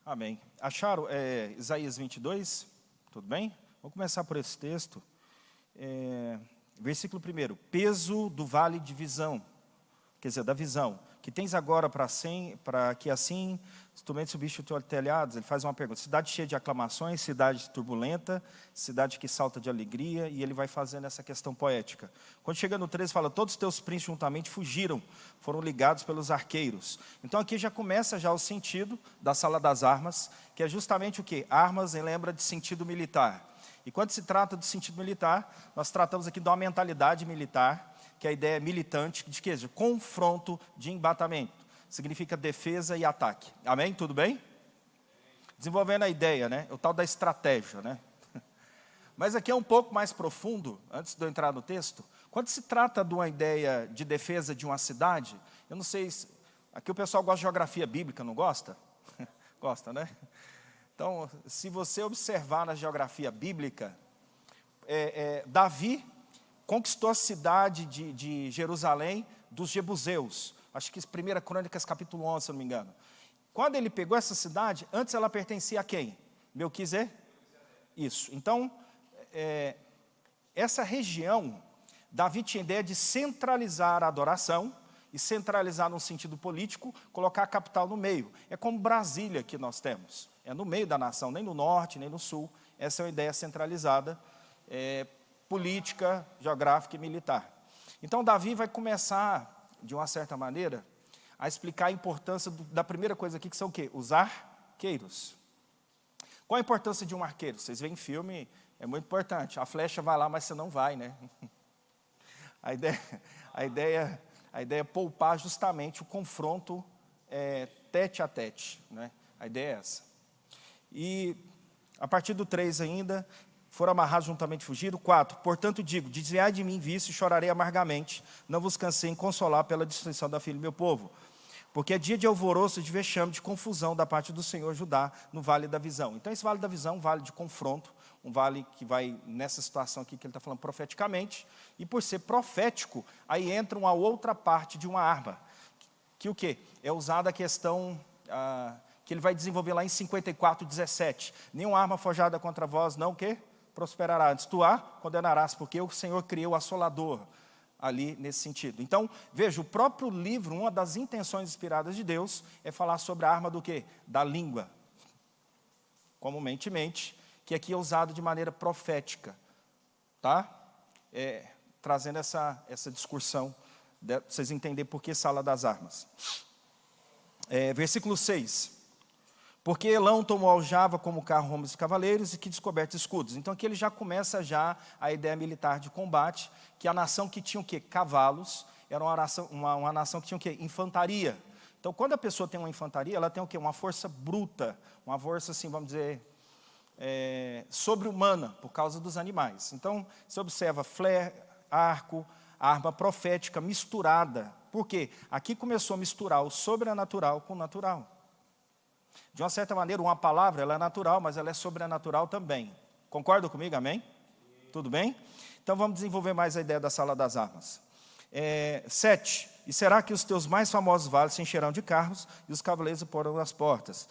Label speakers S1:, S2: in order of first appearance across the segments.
S1: Amém. Acharam Isaías 22? Tudo bem? Vamos começar por esse texto. Versículo 1. Peso do vale de visão, quer dizer, da visão. Que tens agora para que assim instrumentos subiste o teu telhado. Ele faz uma pergunta. Cidade cheia de aclamações, cidade turbulenta, cidade que salta de alegria. E ele vai fazendo essa questão poética. Quando chega no 13, fala, todos os teus príncipes juntamente fugiram, foram ligados pelos arqueiros. Então aqui já começa já o sentido da sala das armas, que é justamente o quê? Armas lembra de sentido militar. E quando se trata de sentido militar, nós tratamos aqui de uma mentalidade militar, que a ideia é militante, de quê? De confronto, de embatamento. Significa defesa e ataque. Amém? Tudo bem? Desenvolvendo a ideia, né? O tal da estratégia, né? Mas aqui é um pouco mais profundo, antes de eu entrar no texto. Quando se trata de uma ideia de defesa de uma cidade, eu não sei, aqui o pessoal gosta de geografia bíblica, não gosta? Gosta, né? Então, se você observar na geografia bíblica, Davi conquistou a cidade de Jerusalém dos jebuseus. Acho que 1 Crônicas capítulo 11, se eu não me engano. Quando ele pegou essa cidade, antes ela pertencia a quem? Melquisedeque? Isso. Então, essa região, Davi tinha ideia de centralizar a adoração, e centralizar no sentido político, colocar a capital no meio. É como Brasília que nós temos. É no meio da nação, nem no norte, nem no sul. Essa é uma ideia centralizada, política, geográfica e militar. Então, Davi vai começar, de uma certa maneira, a explicar a importância da primeira coisa aqui, que são o quê? Os arqueiros. Qual a importância de um arqueiro? Vocês veem em filme, é muito importante. A flecha vai lá, mas você não vai, né? A ideia é poupar justamente o confronto tete a tete, né? A ideia é essa. E, a partir do 3 ainda, foram amarrados juntamente fugiram. 4, portanto digo, desviai de mim vício e chorarei amargamente, não vos cansei em consolar pela destruição da filha do meu povo. Porque é dia de alvoroço, de vexame, de confusão da parte do Senhor Judá no vale da visão. Então esse vale da visão é um vale de confronto, um vale que vai nessa situação aqui que ele está falando profeticamente, e por ser profético, aí entra uma outra parte de uma arma, que o quê? É usada a questão que ele vai desenvolver lá em 54:17. Nenhuma arma forjada contra vós, não o quê? Prosperará. Antes tu a condenarás, porque o Senhor criou o assolador ali nesse sentido. Então, veja, o próprio livro, uma das intenções inspiradas de Deus é falar sobre a arma do quê? Da língua. Comumente, que aqui é usado de maneira profética, tá? Trazendo essa discussão, para vocês entenderem por que sala das armas. Versículo 6. Porque Elão tomou aljava como carro, homens e cavaleiros, e que descoberta escudos. Então aqui ele já começa a ideia militar de combate, que a nação que tinha o quê? Cavalos, era uma nação que tinha o quê? Infantaria. Então quando a pessoa tem uma infantaria, ela tem o quê? Uma força bruta, uma força assim, vamos dizer, sobre-humana, por causa dos animais. Então você observa flare, arco, arma profética misturada. Por quê? Aqui começou a misturar o sobrenatural com o natural. De uma certa maneira, uma palavra ela é natural, mas ela é sobrenatural também. Concordam comigo? Amém? Tudo bem? Então vamos desenvolver mais a ideia da sala das armas. 7. E será que os teus mais famosos vales se encherão de carros e os cavaleiros porão nas portas?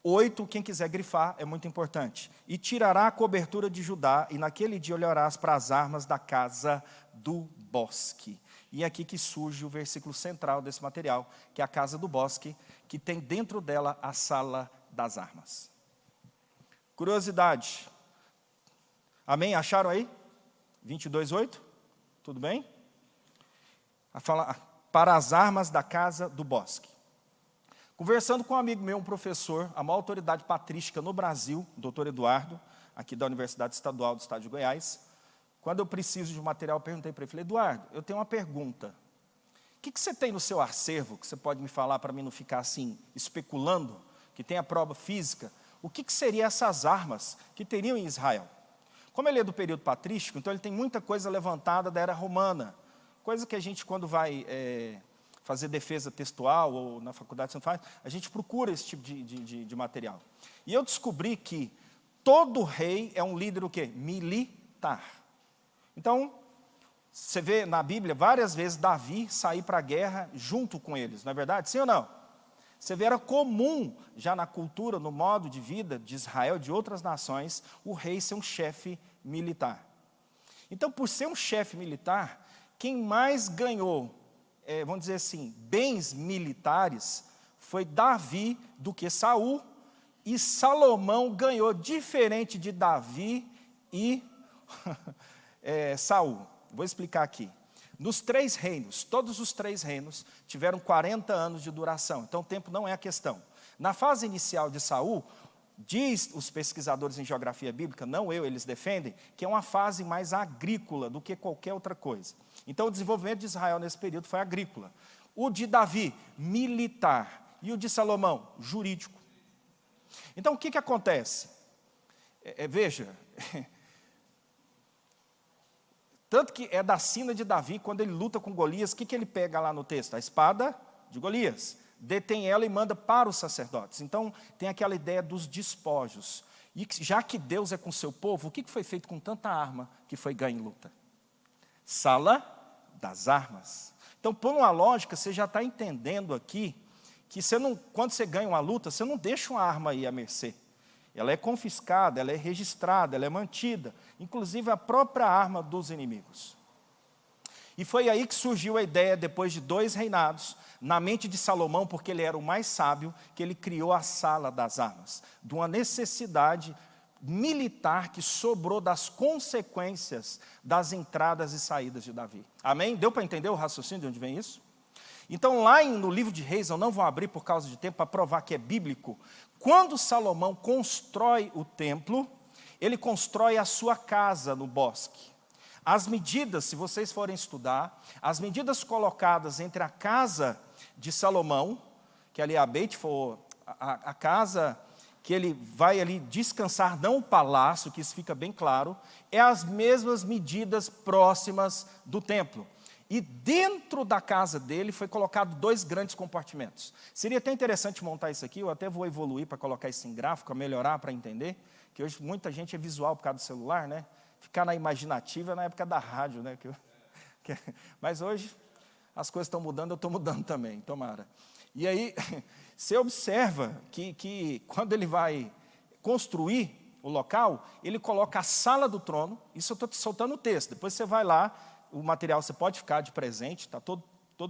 S1: 8. Quem quiser grifar é muito importante. E tirará a cobertura de Judá, e naquele dia olharás para as armas da casa do bosque. E é aqui que surge o versículo central desse material, que é a casa do bosque, que tem dentro dela a sala das armas. Curiosidade. Amém? Acharam aí? 22:8? Tudo bem? Para as armas da casa do bosque. Conversando com um amigo meu, um professor, a maior autoridade patrística no Brasil, o doutor Eduardo, aqui da Universidade Estadual do Estado de Goiás. Quando eu preciso de um material, eu perguntei para ele, falei, Eduardo, eu tenho uma pergunta. O que você tem no seu acervo, que você pode me falar para mim não ficar assim, especulando, que tem a prova física? O que seriam essas armas que teriam em Israel? Como ele é do período patrístico, então ele tem muita coisa levantada da era romana. Coisa que a gente, quando vai fazer defesa textual, ou na faculdade você não faz, a gente procura esse tipo de material. E eu descobri que todo rei é um líder o quê? Militar. Então, você vê na Bíblia várias vezes Davi sair para a guerra junto com eles, não é verdade? Sim ou não? Você vê, era comum, já na cultura, no modo de vida de Israel, de outras nações, o rei ser um chefe militar. Então, por ser um chefe militar, quem mais ganhou, vamos dizer assim, bens militares, foi Davi do que Saul, e Salomão ganhou diferente de Davi e Saul. Vou explicar aqui. Nos 3 reinos, todos os 3 reinos tiveram 40 anos de duração, então o tempo não é a questão. Na fase inicial de Saul, diz os pesquisadores em geografia bíblica, não eu, eles defendem, que é uma fase mais agrícola do que qualquer outra coisa. Então o desenvolvimento de Israel nesse período foi agrícola. O de Davi, militar, e o de Salomão, jurídico. Então o que acontece? Veja, tanto que é da sina de Davi, quando ele luta com Golias, o que ele pega lá no texto? A espada de Golias. Detém ela e manda para os sacerdotes. Então, tem aquela ideia dos despojos. E já que Deus é com o seu povo, o que foi feito com tanta arma que foi ganho em luta? Sala das armas. Então, por uma lógica, você já está entendendo aqui, que quando você ganha uma luta, você não deixa uma arma aí à mercê. Ela é confiscada, ela é registrada, ela é mantida, inclusive a própria arma dos inimigos. E foi aí que surgiu a ideia, depois de 2 reinados, na mente de Salomão, porque ele era o mais sábio, que ele criou a sala das armas, de uma necessidade militar que sobrou das consequências das entradas e saídas de Davi. Amém? Deu para entender o raciocínio de onde vem isso? Então, lá no livro de Reis, eu não vou abrir por causa de tempo, para provar que é bíblico, quando Salomão constrói o templo, ele constrói a sua casa no bosque. As medidas, se vocês forem estudar, as medidas colocadas entre a casa de Salomão, que ali é a Beit, a casa que ele vai ali descansar, não o palácio, que isso fica bem claro, é as mesmas medidas próximas do templo. E dentro da casa dele foi colocado 2 grandes compartimentos. Seria até interessante montar isso aqui, eu até vou evoluir para colocar isso em gráfico, melhorar para entender, que hoje muita gente é visual por causa do celular, né? Ficar na imaginativa é na época da rádio, né? Mas hoje as coisas estão mudando, eu estou mudando também, tomara. E aí, você observa que quando ele vai construir o local, ele coloca a sala do trono, isso eu estou te soltando o texto, depois você vai lá, o material você pode ficar de presente, está todo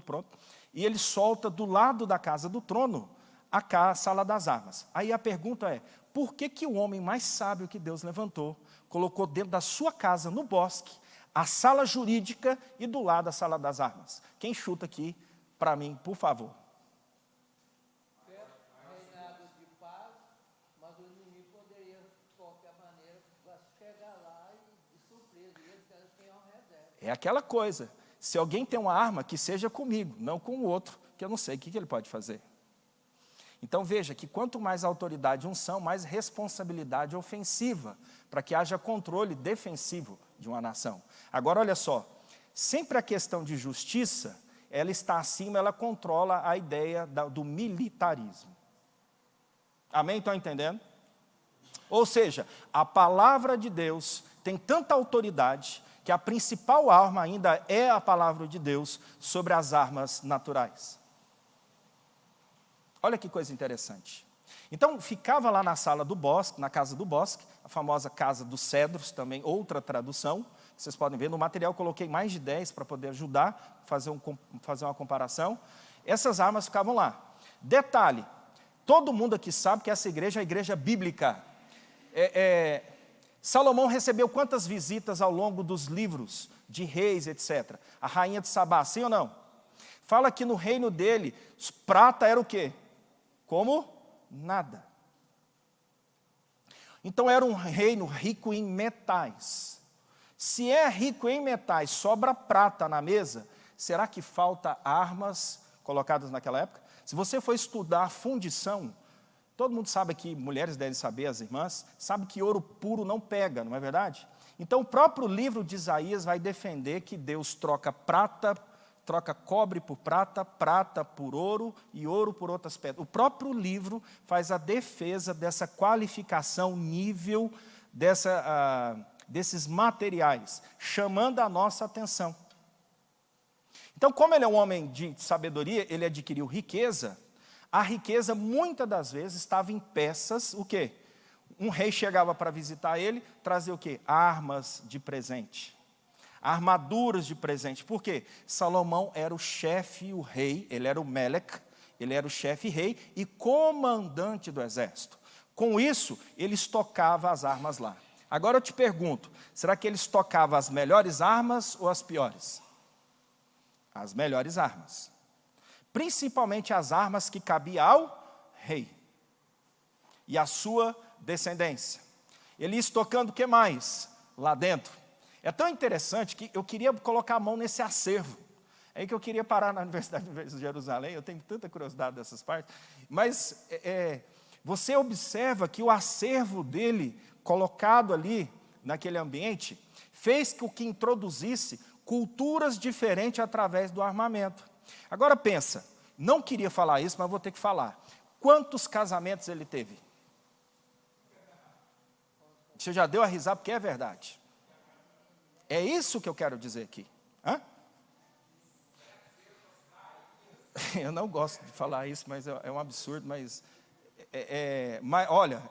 S1: pronto, e ele solta do lado da casa do trono a sala das armas. Aí a pergunta é, por que o homem mais sábio que Deus levantou, colocou dentro da sua casa, no bosque, a sala jurídica e do lado a sala das armas? Quem chuta aqui para mim, por favor?
S2: Reinado de paz, mas o inimigo poderia, de qualquer maneira, chegar lá e de surpresa, e eles têm uma reserva.
S1: É aquela coisa, se alguém tem uma arma, que seja comigo, não com o outro, que eu não sei o que ele pode fazer. Então veja que quanto mais autoridade e unção, mais responsabilidade ofensiva, para que haja controle defensivo de uma nação. Agora olha só, sempre a questão de justiça, ela está acima, ela controla a ideia do militarismo. Amém? Estão entendendo? Ou seja, a palavra de Deus tem tanta autoridade, que a principal arma ainda é a palavra de Deus sobre as armas naturais. Olha que coisa interessante. Então, ficava lá na sala do bosque, na casa do bosque, a famosa casa dos cedros, também outra tradução. Vocês podem ver, no material eu coloquei mais de 10 para poder ajudar, fazer uma comparação. Essas armas ficavam lá. Detalhe, todo mundo aqui sabe que essa igreja é a igreja bíblica. Salomão recebeu quantas visitas ao longo dos livros de reis, etc. A rainha de Sabá, sim ou não? Fala que no reino dele, prata era o quê? Como nada. Então era um reino rico em metais. Se é rico em metais, sobra prata na mesa, será que falta armas colocadas naquela época? Se você for estudar a fundição, todo mundo sabe aqui, mulheres devem saber, as irmãs, sabe que ouro puro não pega, não é verdade? Então o próprio livro de Isaías vai defender que Deus troca cobre por prata, prata por ouro e ouro por outras pedras. O próprio livro faz a defesa dessa qualificação, nível desses materiais, chamando a nossa atenção. Então, como ele é um homem de sabedoria, ele adquiriu riqueza, a riqueza muitas das vezes estava em peças, o quê? Um rei chegava para visitar ele, trazia o quê? Armas de presente, armaduras de presente. Por quê? Salomão era o chefe, o rei, ele era o Melec, ele era o chefe rei e comandante do exército. Com isso, ele estocava as armas lá. Agora eu te pergunto, será que ele estocava as melhores armas ou as piores? As melhores armas. Principalmente as armas que cabiam ao rei e à sua descendência. Ele ia estocando o que mais? Lá dentro. É tão interessante que eu queria colocar a mão nesse acervo. É aí que eu queria parar na Universidade de Jerusalém, eu tenho tanta curiosidade dessas partes. Mas você observa que o acervo dele, colocado ali naquele ambiente, fez com que introduzisse culturas diferentes através do armamento. Agora pensa, não queria falar isso, mas vou ter que falar. Quantos casamentos ele teve? Você já deu a risada porque é verdade. É isso que eu quero dizer aqui. Hã? Eu não gosto de falar isso, mas é um absurdo, mas olha,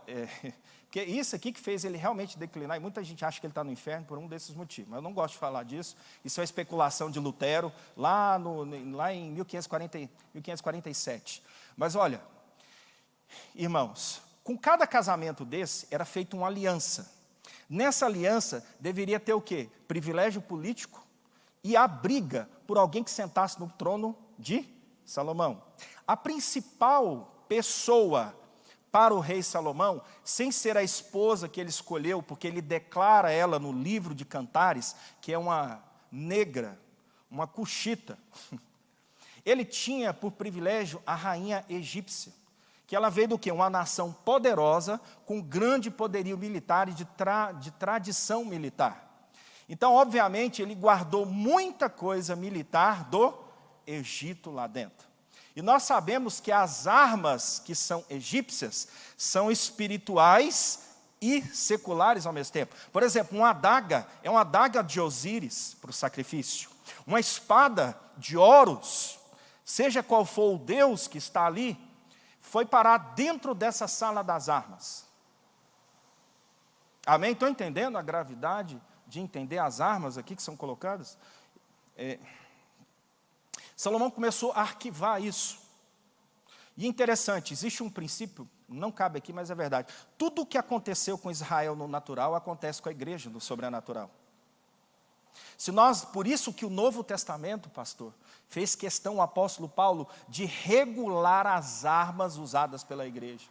S1: porque isso aqui que fez ele realmente declinar, e muita gente acha que ele está no inferno por um desses motivos, mas eu não gosto de falar disso, isso é especulação de Lutero, lá em 1547. Mas olha, irmãos, com cada casamento desse, era feita uma aliança. Nessa aliança, deveria ter o quê? Privilégio político e a briga por alguém que sentasse no trono de Salomão. A principal pessoa para o rei Salomão, sem ser a esposa que ele escolheu, porque ele declara ela no livro de Cantares, que é uma negra, uma cuxita. Ele tinha por privilégio a rainha egípcia, que ela veio do quê? Uma nação poderosa, com grande poderio militar e de tradição militar. Então, obviamente, ele guardou muita coisa militar do Egito lá dentro. E nós sabemos que as armas que são egípcias são espirituais e seculares ao mesmo tempo. Por exemplo, uma adaga é uma adaga de Osíris para o sacrifício. Uma espada de Horus, seja qual for o Deus que está ali, foi parar dentro dessa sala das armas. Amém? Estão entendendo a gravidade de entender as armas aqui que são colocadas? Salomão começou a arquivar isso. E interessante, existe um princípio, não cabe aqui, mas é verdade. Tudo o que aconteceu com Israel no natural, acontece com a igreja no sobrenatural. Por isso que o Novo Testamento, pastor, fez questão o apóstolo Paulo de regular as armas usadas pela igreja.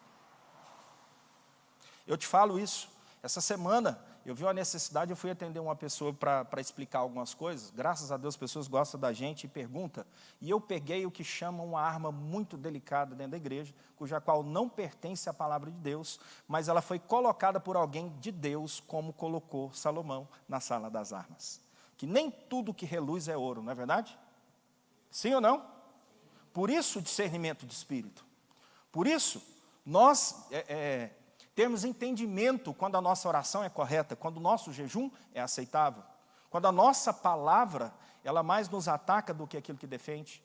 S1: Eu te falo isso, essa semana eu vi uma necessidade, eu fui atender uma pessoa para explicar algumas coisas, graças a Deus as pessoas gostam da gente e perguntam, e eu peguei o que chamam uma arma muito delicada dentro da igreja, cuja qual não pertence à palavra de Deus, mas ela foi colocada por alguém de Deus, como colocou Salomão na sala das armas. Que nem tudo que reluz é ouro, não é verdade? Sim ou não? Por isso o discernimento de espírito. Por isso, nós temos entendimento quando a nossa oração é correta, quando o nosso jejum é aceitável, quando a nossa palavra, ela mais nos ataca do que aquilo que defende.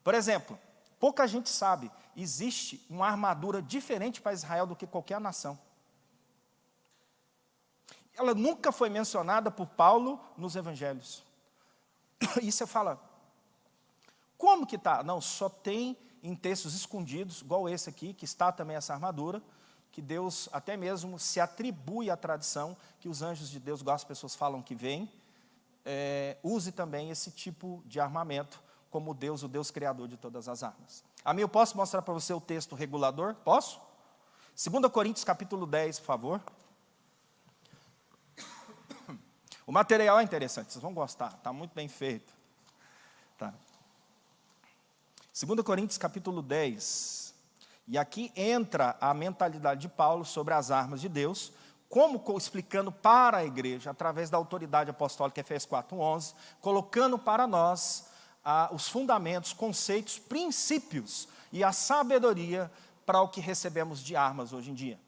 S1: Por exemplo, pouca gente sabe, existe uma armadura diferente para Israel do que qualquer nação. Ela nunca foi mencionada por Paulo nos evangelhos. E você fala, como que está? Não, só tem em textos escondidos, igual esse aqui, que está também essa armadura, que Deus até mesmo se atribui à tradição, que os anjos de Deus, igual as pessoas falam que vêm, use também esse tipo de armamento, como Deus, o Deus criador de todas as armas. Amém, eu posso mostrar para você o texto regulador? Posso? 2 Coríntios capítulo 10, por favor. O material é interessante, vocês vão gostar, está muito bem feito. Tá. 2 Coríntios capítulo 10, e aqui entra a mentalidade de Paulo sobre as armas de Deus, como explicando para a igreja, através da autoridade apostólica, Efésios 4:11, colocando para nós os fundamentos, conceitos, princípios e a sabedoria para o que recebemos de armas hoje em dia.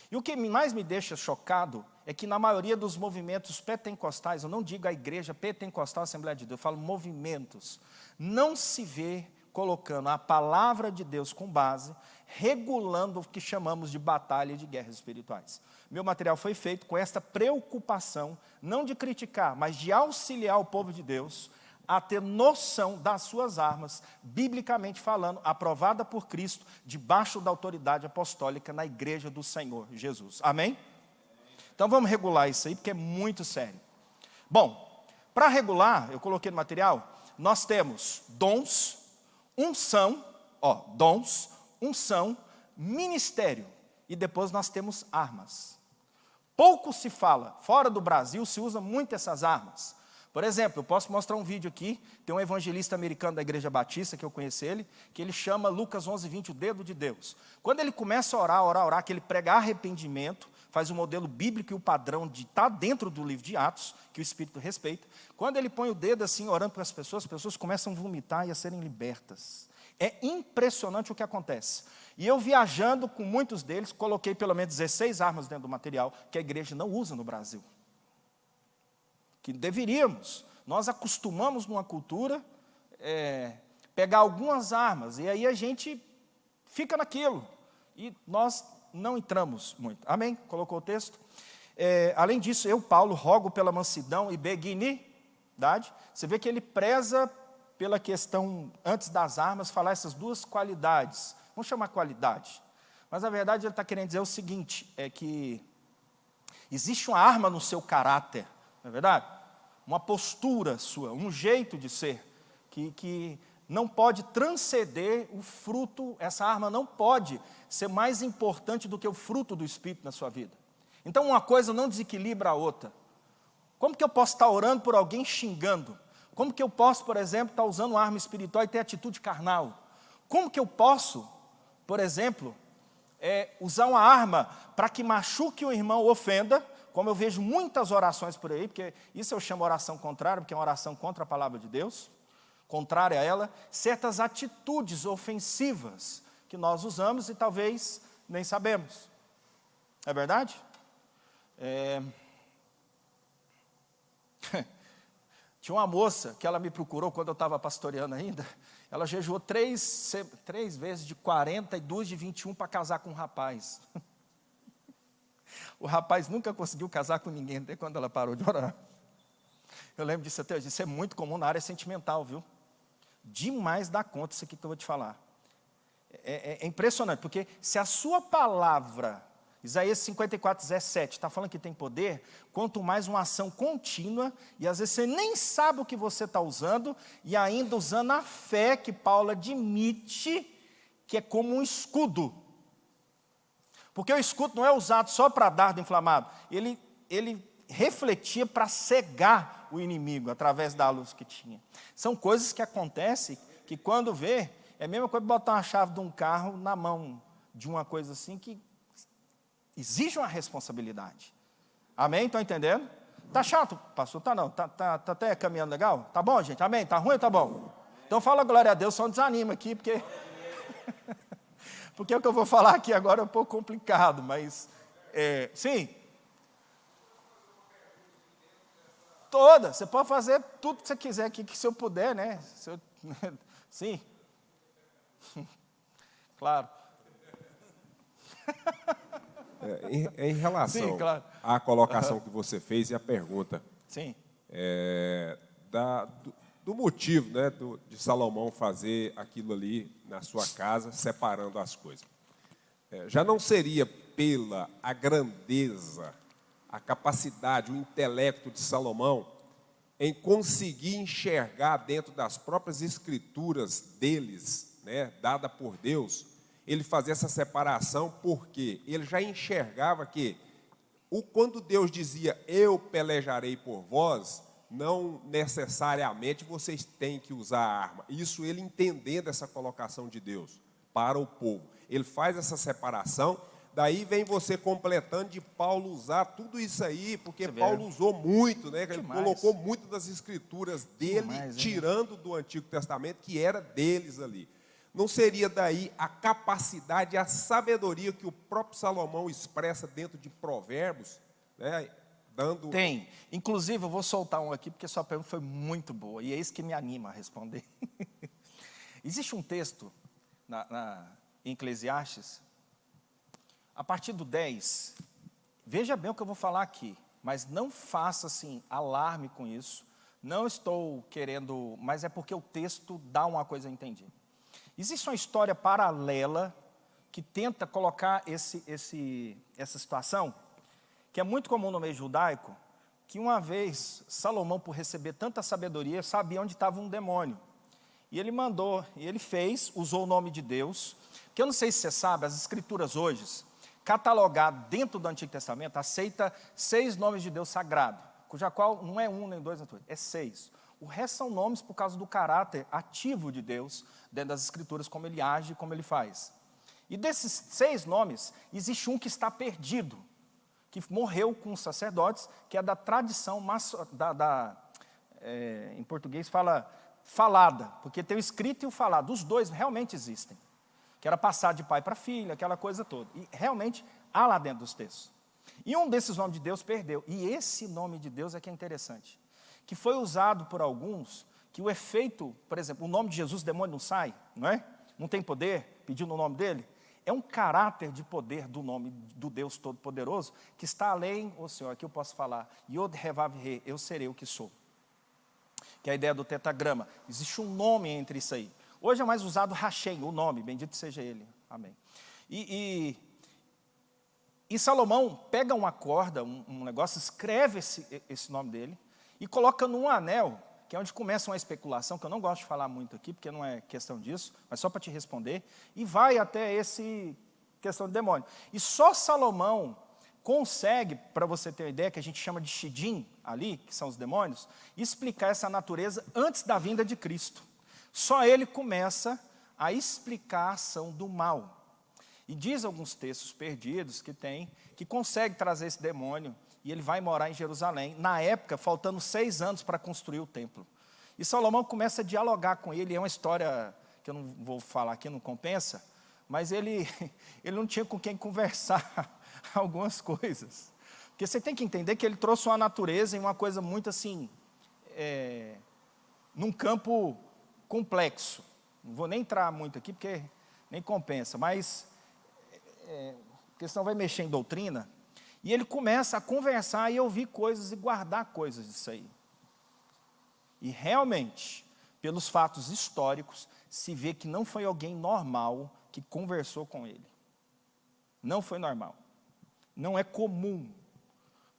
S1: E o que mais me deixa chocado é que na maioria dos movimentos pentecostais, eu não digo a igreja pentecostal Assembleia de Deus, eu falo movimentos, não se vê colocando a palavra de Deus com base, regulando o que chamamos de batalha e de guerras espirituais. Meu material foi feito com esta preocupação, não de criticar, mas de auxiliar o povo de Deus a ter noção das suas armas, biblicamente falando, aprovada por Cristo, debaixo da autoridade apostólica na igreja do Senhor Jesus. Amém? Então vamos regular isso aí, porque é muito sério. Bom, para regular, eu coloquei no material, nós temos dons, unção, dons, unção, ministério, e depois nós temos armas. Pouco se fala, fora do Brasil se usa muito essas armas. Por exemplo, eu posso mostrar um vídeo aqui, tem um evangelista americano da Igreja Batista, que eu conheço ele, que ele chama Lucas 11:20, o dedo de Deus. Quando ele começa a orar, que ele prega arrependimento, faz o modelo bíblico e o padrão de estar dentro do livro de Atos, que o Espírito respeita. Quando ele põe o dedo assim, orando para as pessoas começam a vomitar e a serem libertas. É impressionante o que acontece. E eu viajando com muitos deles, coloquei pelo menos 16 armas dentro do material, que a igreja não usa no Brasil. Que deveríamos. Nós acostumamos numa cultura, pegar algumas armas, e aí a gente fica naquilo. E nós não entramos muito. Amém? Colocou o texto? Além disso, eu, Paulo, rogo pela mansidão e benignidade. Você vê que ele preza pela questão, antes das armas, falar essas duas qualidades. Vamos chamar qualidade. Mas, na verdade, ele está querendo dizer o seguinte, é que existe uma arma no seu caráter, não é verdade? Uma postura sua, um jeito de ser, que não pode transcender o fruto, essa arma não pode ser mais importante do que o fruto do Espírito na sua vida. Então, uma coisa não desequilibra a outra. Como que eu posso estar orando por alguém xingando? Como que eu posso, por exemplo, estar usando uma arma espiritual e ter atitude carnal? Como que eu posso, por exemplo, usar uma arma para que machuque o irmão ou ofenda, como eu vejo muitas orações por aí, porque isso eu chamo oração contrária, porque é uma oração contra a palavra de Deus, contrária a ela, certas atitudes ofensivas que nós usamos e talvez nem sabemos. É verdade? Tinha uma moça que ela me procurou quando eu estava pastoreando ainda. Ela jejuou 3 vezes de 40 e 2 de 21 para casar com um rapaz. O rapaz nunca conseguiu casar com ninguém, até quando ela parou de orar. Eu lembro disso até hoje. Isso é muito comum na área sentimental, viu? Demais dá conta isso aqui que eu vou te falar. É impressionante, porque se a sua palavra, Isaías 54:17, está falando que tem poder, quanto mais uma ação contínua, e às vezes você nem sabe o que você está usando, e ainda usando a fé que Paulo admite que é como um escudo. Porque o escudo não é usado só para dardo inflamado, ele refletia para cegar o inimigo através da luz que tinha. São coisas que acontecem que quando vê, é a mesma coisa de botar uma chave de um carro na mão de uma coisa assim que exige uma responsabilidade. Amém? Estão entendendo? Tá chato, pastor? Tá não. Tá até caminhando legal? Tá bom, gente? Amém? Tá ruim ou tá bom? Então fala glória a Deus, só não desanima aqui, porque... porque o que eu vou falar aqui agora é um pouco complicado, mas... sim. Toda. Você pode fazer tudo que você quiser aqui, que se eu puder, né? Sim. Claro.
S3: Em relação
S1: Sim, claro.
S3: à colocação que você fez e a pergunta,
S1: Sim.
S3: do motivo, né, de Salomão fazer aquilo ali na sua casa, separando as coisas. Já não seria pela a grandeza, a capacidade, o intelecto de Salomão em conseguir enxergar dentro das próprias escrituras deles, né, dada por Deus, ele fazia essa separação porque ele já enxergava que quando Deus dizia, eu pelejarei por vós, não necessariamente vocês têm que usar a arma. Isso ele entendendo essa colocação de Deus para o povo. Ele faz essa separação, daí vem você completando de Paulo usar tudo isso aí, porque Paulo usou muito, né? Ele colocou muito das escrituras dele, tirando do Antigo Testamento, que era deles ali. Não seria daí a capacidade, a sabedoria que o próprio Salomão expressa dentro de Provérbios, né?
S1: Tem. Inclusive, eu vou soltar um aqui, porque sua pergunta foi muito boa, e é isso que me anima a responder. Existe um texto em Eclesiastes, a partir do 10, veja bem o que eu vou falar aqui, mas não faça assim, alarme com isso, não estou querendo, mas é porque o texto dá uma coisa a entender. Existe uma história paralela que tenta colocar essa situação, que é muito comum no meio judaico, que uma vez Salomão, por receber tanta sabedoria, sabia onde estava um demônio. E ele mandou, e ele fez, usou o nome de Deus, que eu não sei se você sabe, as escrituras hoje, catalogar dentro do Antigo Testamento, aceita 6 nomes de Deus sagrados, cuja qual não é 1 nem 2, é 6. O resto são nomes por causa do caráter ativo de Deus dentro das escrituras, como ele age, como ele faz. E desses 6 nomes, existe um que está perdido, que morreu com os sacerdotes, que é da tradição, em português fala falada, porque tem o escrito e o falado, os dois realmente existem, que era passar de pai para filho, aquela coisa toda, e realmente há lá dentro dos textos. E um desses nomes de Deus perdeu, e esse nome de Deus é que é interessante, que foi usado por alguns, que o efeito, por exemplo, o nome de Jesus, o demônio não sai, não é? Não tem poder, pediu no nome dele, é um caráter de poder do nome do Deus Todo-Poderoso, que está além, Senhor, aqui eu posso falar, Yod Revav Re, eu serei o que sou. Que é a ideia do tetragrama. Existe um nome entre isso aí. Hoje é mais usado Hashem, o nome, bendito seja ele. Amém. E Salomão pega uma corda, um negócio, escreve esse nome dele, e coloca num anel, que é onde começa uma especulação, que eu não gosto de falar muito aqui, porque não é questão disso, mas só para te responder, e vai até esse questão de demônio. E só Salomão consegue, para você ter uma ideia, que a gente chama de Shidim, ali, que são os demônios, explicar essa natureza antes da vinda de Cristo. Só ele começa a explicar a ação do mal. E diz alguns textos perdidos que consegue trazer esse demônio, e ele vai morar em Jerusalém, na época, faltando 6 anos para construir o templo. E Salomão começa a dialogar com ele, é uma história que eu não vou falar aqui, não compensa, mas ele não tinha com quem conversar algumas coisas. Porque você tem que entender que ele trouxe uma natureza em uma coisa muito assim, num campo complexo. Não vou nem entrar muito aqui, porque nem compensa, mas porque senão vai mexer em doutrina. E ele começa a conversar e ouvir coisas e guardar coisas disso aí. E realmente, pelos fatos históricos, se vê que não foi alguém normal que conversou com ele. Não foi normal. Não é comum.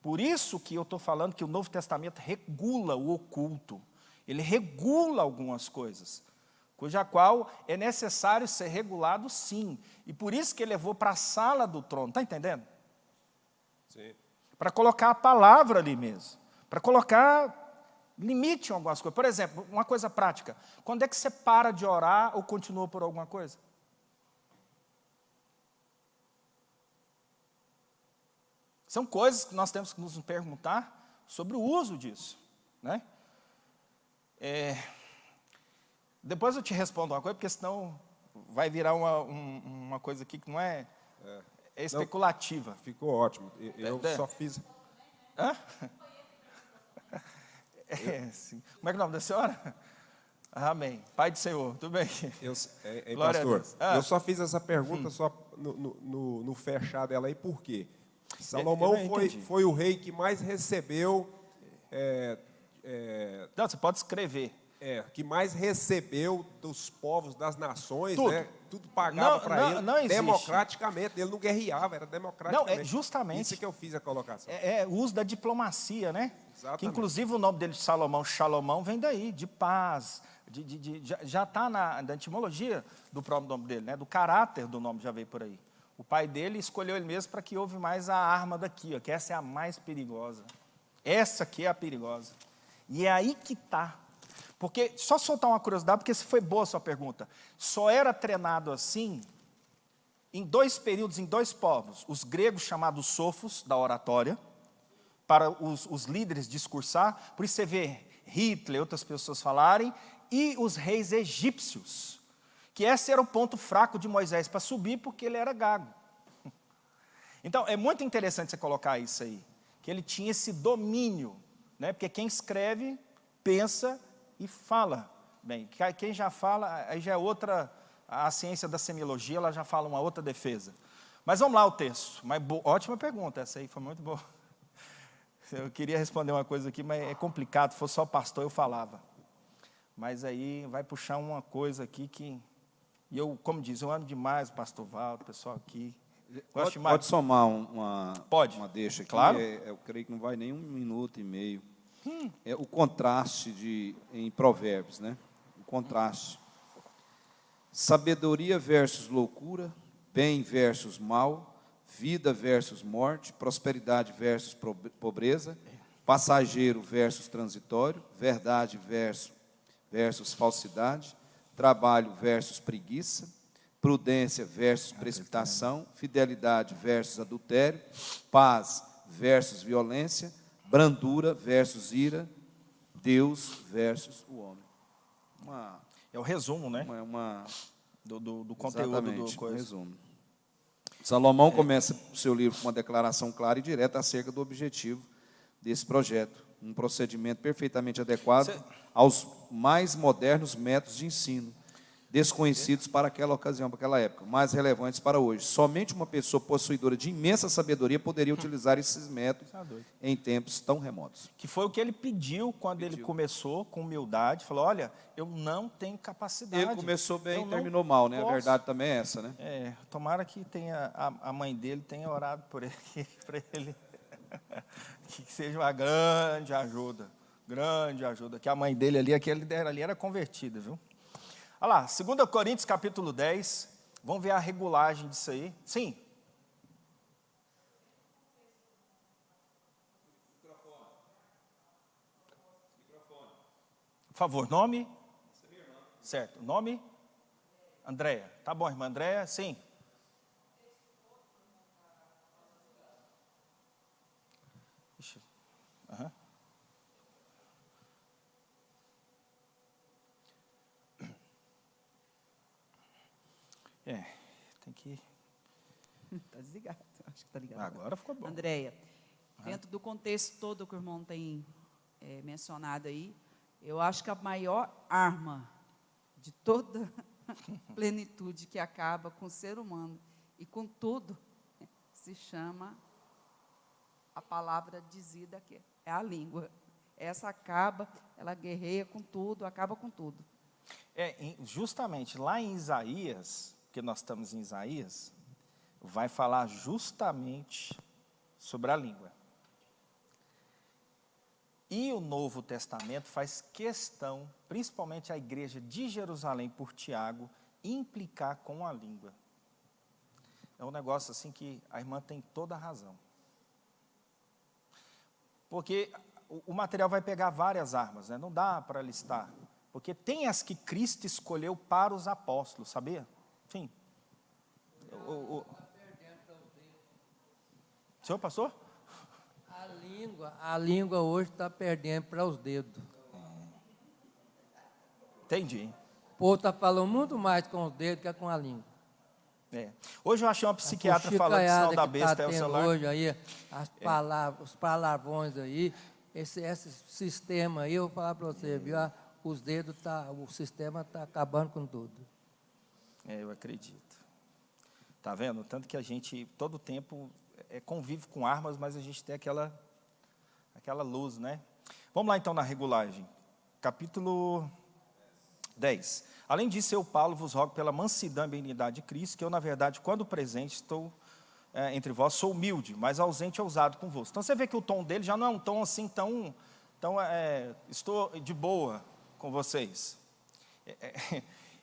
S1: Por isso que eu estou falando que o Novo Testamento regula o oculto. Ele regula algumas coisas, cuja qual é necessário ser regulado sim. E por isso que ele levou para a sala do trono. Está entendendo?
S3: Sim.
S1: Para colocar a palavra ali mesmo. Para colocar limite em algumas coisas. Por exemplo, uma coisa prática. Quando é que você para de orar ou continua por alguma coisa? São coisas que nós temos que nos perguntar sobre o uso disso, né? Depois eu te respondo uma coisa, porque senão vai virar uma coisa aqui que não é especulativa.
S3: Não, ficou ótimo. Eu só fiz...
S1: Hã? Sim. Como é que é o nome da senhora? Amém. Pai do Senhor, tudo bem?
S3: Pastor, eu só fiz essa pergunta só no fechar dela aí, por quê? Salomão foi o rei que mais recebeu...
S1: Não, você pode escrever.
S3: Que mais recebeu dos povos, das nações, tudo, né? Tudo pagava para ele,
S1: não
S3: democraticamente, ele não guerreava, era democraticamente.
S1: Não, justamente.
S3: Isso que eu fiz a colocação.
S1: O uso da diplomacia, né?
S3: Exatamente.
S1: Que inclusive o nome dele de Salomão, Shalomão, vem daí, de paz, já está na etimologia do próprio nome dele, né? Do caráter do nome já veio por aí. O pai dele escolheu ele mesmo para que houve mais a arma daqui, ó, que essa é a mais perigosa. Essa aqui é a perigosa. E é aí que está. Porque, só soltar uma curiosidade, porque foi boa a sua pergunta. Só era treinado assim, em 2 períodos, em 2 povos. Os gregos chamados sofos, da oratória, para os líderes discursar. Por isso você vê Hitler e outras pessoas falarem. E os reis egípcios, que esse era o ponto fraco de Moisés para subir, porque ele era gago. Então, é muito interessante você colocar isso aí, que ele tinha esse domínio, né? Porque quem escreve, pensa e fala Bem, quem já fala, aí já é outra, a ciência da semiologia, ela já fala uma outra defesa. Mas vamos lá o texto. Ótima pergunta, essa aí foi muito boa. Eu queria responder uma coisa aqui, mas é complicado, se fosse só pastor eu falava. Mas aí vai puxar uma coisa aqui que... E eu, como diz, eu amo demais o pastor Valdo, o pessoal aqui.
S4: Pode somar
S1: Pode.
S4: uma deixa aqui?
S1: Claro.
S4: Eu creio que não vai nem 1 minuto e meio. É o contraste em Provérbios, né? O contraste. Sabedoria versus loucura, bem versus mal, vida versus morte, prosperidade versus pobreza, passageiro versus transitório, verdade versus falsidade, trabalho versus preguiça, prudência versus precipitação, fidelidade versus adultério, paz versus violência, brandura versus ira, Deus versus o homem.
S1: É o resumo, né? Do conteúdo
S4: Exatamente,
S1: do coisa.
S4: resumo. Salomão começa o seu livro com uma declaração clara e direta acerca do objetivo desse projeto, um procedimento perfeitamente adequado aos mais modernos métodos de ensino, desconhecidos para aquela ocasião, para aquela época, mais relevantes para hoje. Somente uma pessoa possuidora de imensa sabedoria poderia utilizar esses métodos em tempos tão remotos.
S1: Que foi o que ele pediu quando ele começou, com humildade, falou, olha, eu não tenho capacidade.
S4: Ele começou bem
S1: eu
S4: e terminou mal, né?
S1: posso.
S4: A verdade também é essa, né?
S1: Tomara que tenha, a mãe dele tenha orado por ele, para ele, que seja uma grande ajuda, que a mãe dele ali, aquele ali era convertida, viu? Olha lá, 2 Coríntios capítulo 10, vamos ver a regulagem disso aí. Sim. Por favor, nome? Certo, nome? Andréia. Tá bom, irmã Andréia? Sim. Ixi. Aham. Tem que...
S5: Está desligado, acho que está ligado.
S1: Agora ficou bom.
S5: Andréia, dentro do contexto todo que o irmão tem mencionado aí, eu acho que a maior arma de toda plenitude que acaba com o ser humano e com tudo, se chama a palavra dizida, que é a língua. Essa acaba, ela guerreia com tudo, acaba com tudo.
S1: Justamente lá em Isaías, porque nós estamos em Isaías, vai falar justamente sobre a língua. E o Novo Testamento faz questão, principalmente a igreja de Jerusalém por Tiago, implicar com a língua. É um negócio assim que a irmã tem toda a razão. Porque o material vai pegar várias armas, né? Não dá para listar. Porque tem as que Cristo escolheu para os apóstolos, sabia? Enfim. Senhor pastor?
S2: A língua hoje está perdendo para os dedos.
S1: Entendi.
S2: O povo está falando muito mais com os dedos que com a língua.
S1: Hoje eu achei uma psiquiatra falando que sinal da besta é o celular.
S2: Hoje aí, as palavras, os palavrões aí, esse sistema aí, eu vou falar para você, viu? Os dedos, o sistema está acabando com tudo.
S1: Eu acredito. Está vendo? Tanto que a gente, todo tempo, convive com armas, mas a gente tem aquela luz, né? Vamos lá, então, na regulagem. Capítulo 10. Além disso, eu, Paulo, vos rogo pela mansidão e benignidade de Cristo, que eu, na verdade, quando presente, estou entre vós, sou humilde, mas ausente e ousado convosco. Então, você vê que o tom dele já não é um tom assim tão estou de boa com vocês.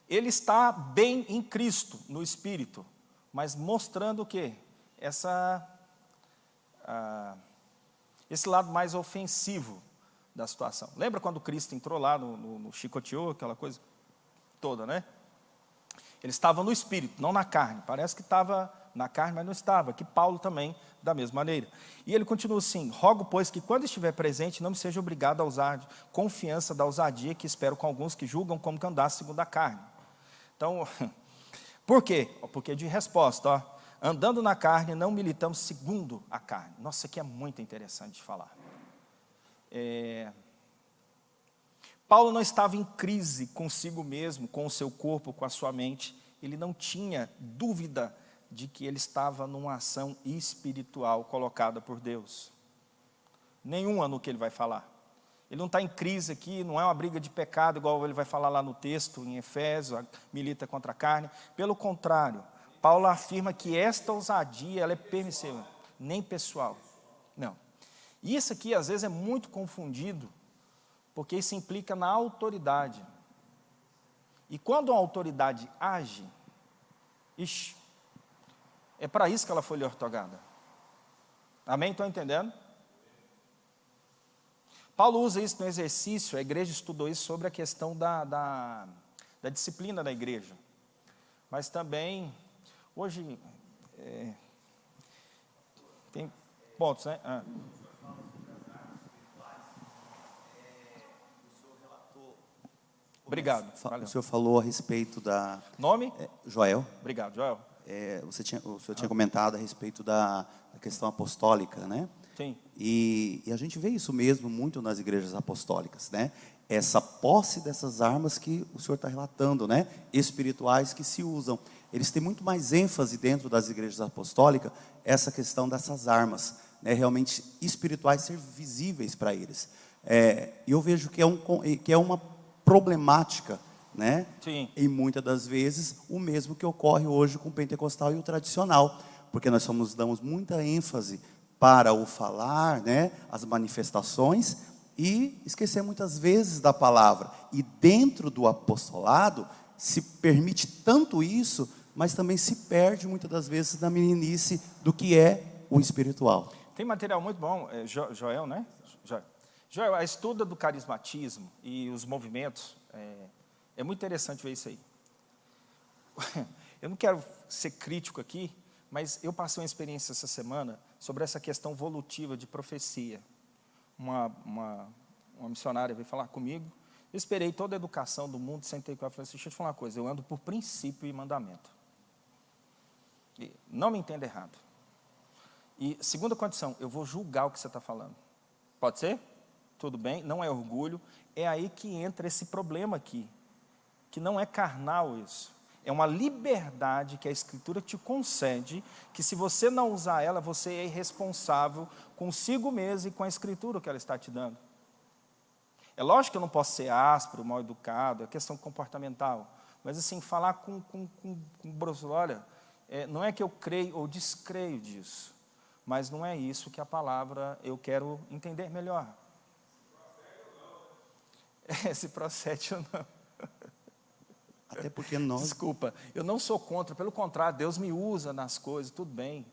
S1: Ele está bem em Cristo, no Espírito, mas mostrando o quê? Esse lado mais ofensivo da situação. Lembra quando Cristo entrou lá no chicoteou, aquela coisa toda, né? Ele estava no Espírito, não na carne. Parece que estava na carne, mas não estava. Que Paulo também, da mesma maneira. E ele continua assim, rogo, pois, que quando estiver presente, não me seja obrigado a usar confiança da ousadia que espero com alguns que julgam como que andasse segundo a carne. Então, por quê? Porque de resposta, ó, andando na carne, não militamos segundo a carne. Nossa, isso aqui é muito interessante de falar. Paulo não estava em crise consigo mesmo, com o seu corpo, com a sua mente. Ele não tinha dúvida de que ele estava numa ação espiritual colocada por Deus. Nenhuma no que ele vai falar. Ele não está em crise aqui, não é uma briga de pecado, igual ele vai falar lá no texto, em Efésios, milita contra a carne. Pelo contrário, Paulo afirma que esta ousadia, ela é permissível, nem pessoal. Não. E isso aqui, às vezes, é muito confundido, porque isso implica na autoridade. E quando a autoridade age, é para isso que ela foi lhe outorgada. Amém? Estão entendendo? Paulo usa isso no exercício, a igreja estudou isso sobre a questão da disciplina da igreja. Mas também, hoje, tem pontos, né? Obrigado.
S6: O senhor falou a respeito da...
S1: Nome?
S6: Joel.
S1: Obrigado, Joel.
S6: O senhor tinha comentado a respeito da questão apostólica, né?
S1: Sim.
S6: E a gente vê isso mesmo muito nas igrejas apostólicas, né? Essa posse dessas armas que o senhor está relatando, né? Espirituais que se usam. Eles têm muito mais ênfase dentro das igrejas apostólicas, essa questão dessas armas, né? Realmente espirituais ser visíveis para eles. E eu vejo que é uma problemática, né?
S1: Sim.
S6: E muitas das vezes o mesmo que ocorre hoje com o pentecostal e o tradicional, porque nós damos muita ênfase para o falar, né, as manifestações, e esquecer muitas vezes da palavra. E dentro do apostolado se permite tanto isso, mas também se perde muitas das vezes na meninice do que é o espiritual.
S1: Tem material muito bom, Joel, né? Joel, a estuda do carismatismo e os movimentos, é muito interessante ver isso aí. Eu não quero ser crítico aqui, mas eu passei uma experiência essa semana sobre essa questão volutiva de profecia. Uma missionária veio falar comigo, eu esperei toda a educação do mundo, sentei com ela e falei assim, deixa eu te falar uma coisa, eu ando por princípio e mandamento. E não me entenda errado. E segunda condição, eu vou julgar o que você está falando. Pode ser? Tudo bem, não é orgulho. É aí que entra esse problema aqui, que não é carnal isso. É uma liberdade que a Escritura te concede, que se você não usar ela, você é irresponsável consigo mesmo e com a Escritura que ela está te dando. É lógico que eu não posso ser áspero, mal educado, é questão comportamental. Mas assim, falar com olha, não é que eu creio ou descreio disso, mas não é isso que a palavra eu quero entender melhor. Se procede ou não.
S6: Até porque nós...
S1: Desculpa, eu não sou contra, pelo contrário, Deus me usa nas coisas, tudo bem.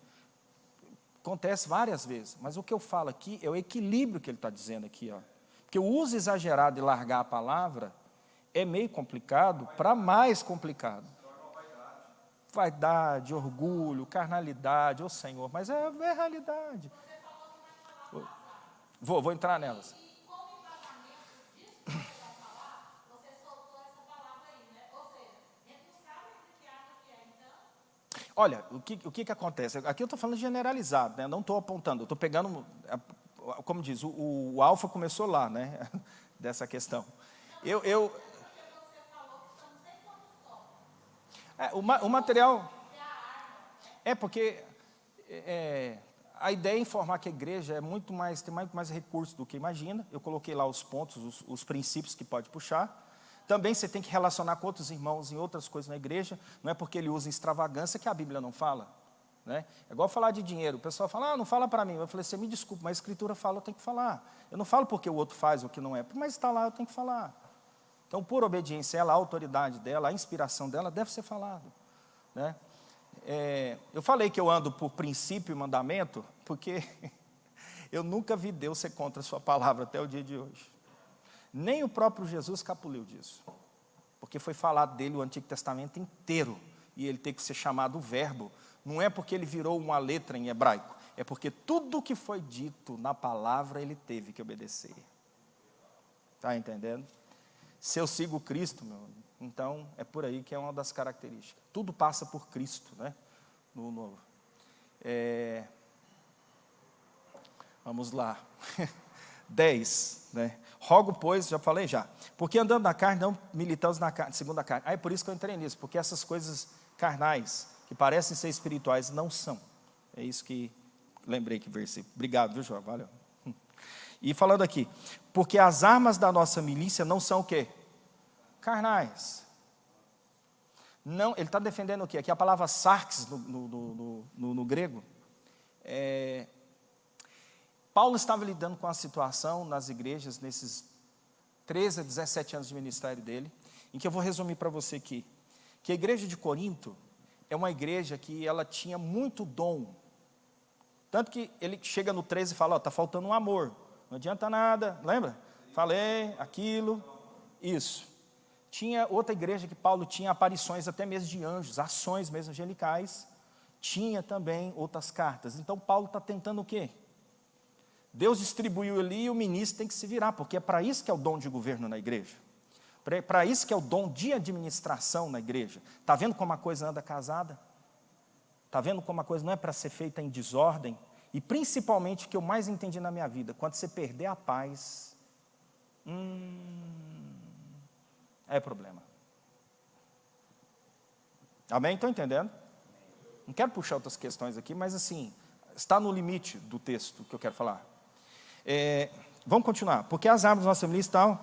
S1: Acontece várias vezes, mas o que eu falo aqui é o equilíbrio que ele está dizendo aqui, ó. Porque o uso exagerado de largar a palavra é meio complicado para mais complicado. Vaidade, orgulho, carnalidade, ô Senhor, mas é a realidade. Vou entrar nelas. Olha, o que acontece? Aqui eu estou falando generalizado, né? Não estou apontando, eu estou pegando, como diz, o alfa começou lá, né? Dessa questão. O material... porque a ideia é informar que a igreja tem muito mais recursos do que imagina. Eu coloquei lá os pontos, os princípios que pode puxar. Também você tem que relacionar com outros irmãos em outras coisas na igreja. Não é porque ele usa extravagância que a Bíblia não fala. Né? É igual falar de dinheiro. O pessoal fala, não fala para mim. Eu falei, você me desculpa, mas a Escritura fala, eu tenho que falar. Eu não falo porque o outro faz o que não é, mas está lá, eu tenho que falar. Então, por obediência, ela, a autoridade dela, a inspiração dela deve ser falado. Né? Eu falei que eu ando por princípio e mandamento, porque eu nunca vi Deus ser contra a sua palavra até o dia de hoje. Nem o próprio Jesus capuliu disso, porque foi falado dele o Antigo Testamento inteiro, e ele tem que ser chamado verbo, não é porque ele virou uma letra em hebraico, é porque tudo que foi dito na palavra ele teve que obedecer. Está entendendo? Se eu sigo Cristo, então é por aí que é uma das características. Tudo passa por Cristo, né? Vamos lá. 10, né? Rogo, pois, já falei já, porque andando na carne, não militamos na carne, segundo a carne. É por isso que eu entrei nisso, porque essas coisas carnais, que parecem ser espirituais, não são. É isso que lembrei que versículo. Obrigado, viu, João? Valeu. E falando aqui, porque as armas da nossa milícia não são o quê? Carnais. Não, ele está defendendo o quê? Aqui a palavra sarx no grego. Paulo estava lidando com a situação nas igrejas, nesses 13 a 17 anos de ministério dele, em que eu vou resumir para você aqui, que a igreja de Corinto é uma igreja que ela tinha muito dom, tanto que ele chega no 13 e fala, está faltando um amor, não adianta nada, lembra? Falei, aquilo, isso. Tinha outra igreja que Paulo tinha aparições até mesmo de anjos, ações mesmo angelicais, tinha também outras cartas. Então Paulo está tentando o quê? Deus distribuiu ali e o ministro tem que se virar, porque é para isso que é o dom de governo na igreja. Para isso que é o dom de administração na igreja. Está vendo como a coisa anda casada? Está vendo como a coisa não é para ser feita em desordem? E principalmente, o que eu mais entendi na minha vida, quando você perder a paz, é problema. Amém? Estão entendendo? Não quero puxar outras questões aqui, mas assim, está no limite do texto que eu quero falar. Vamos continuar. Porque as armas da nossa milícia estão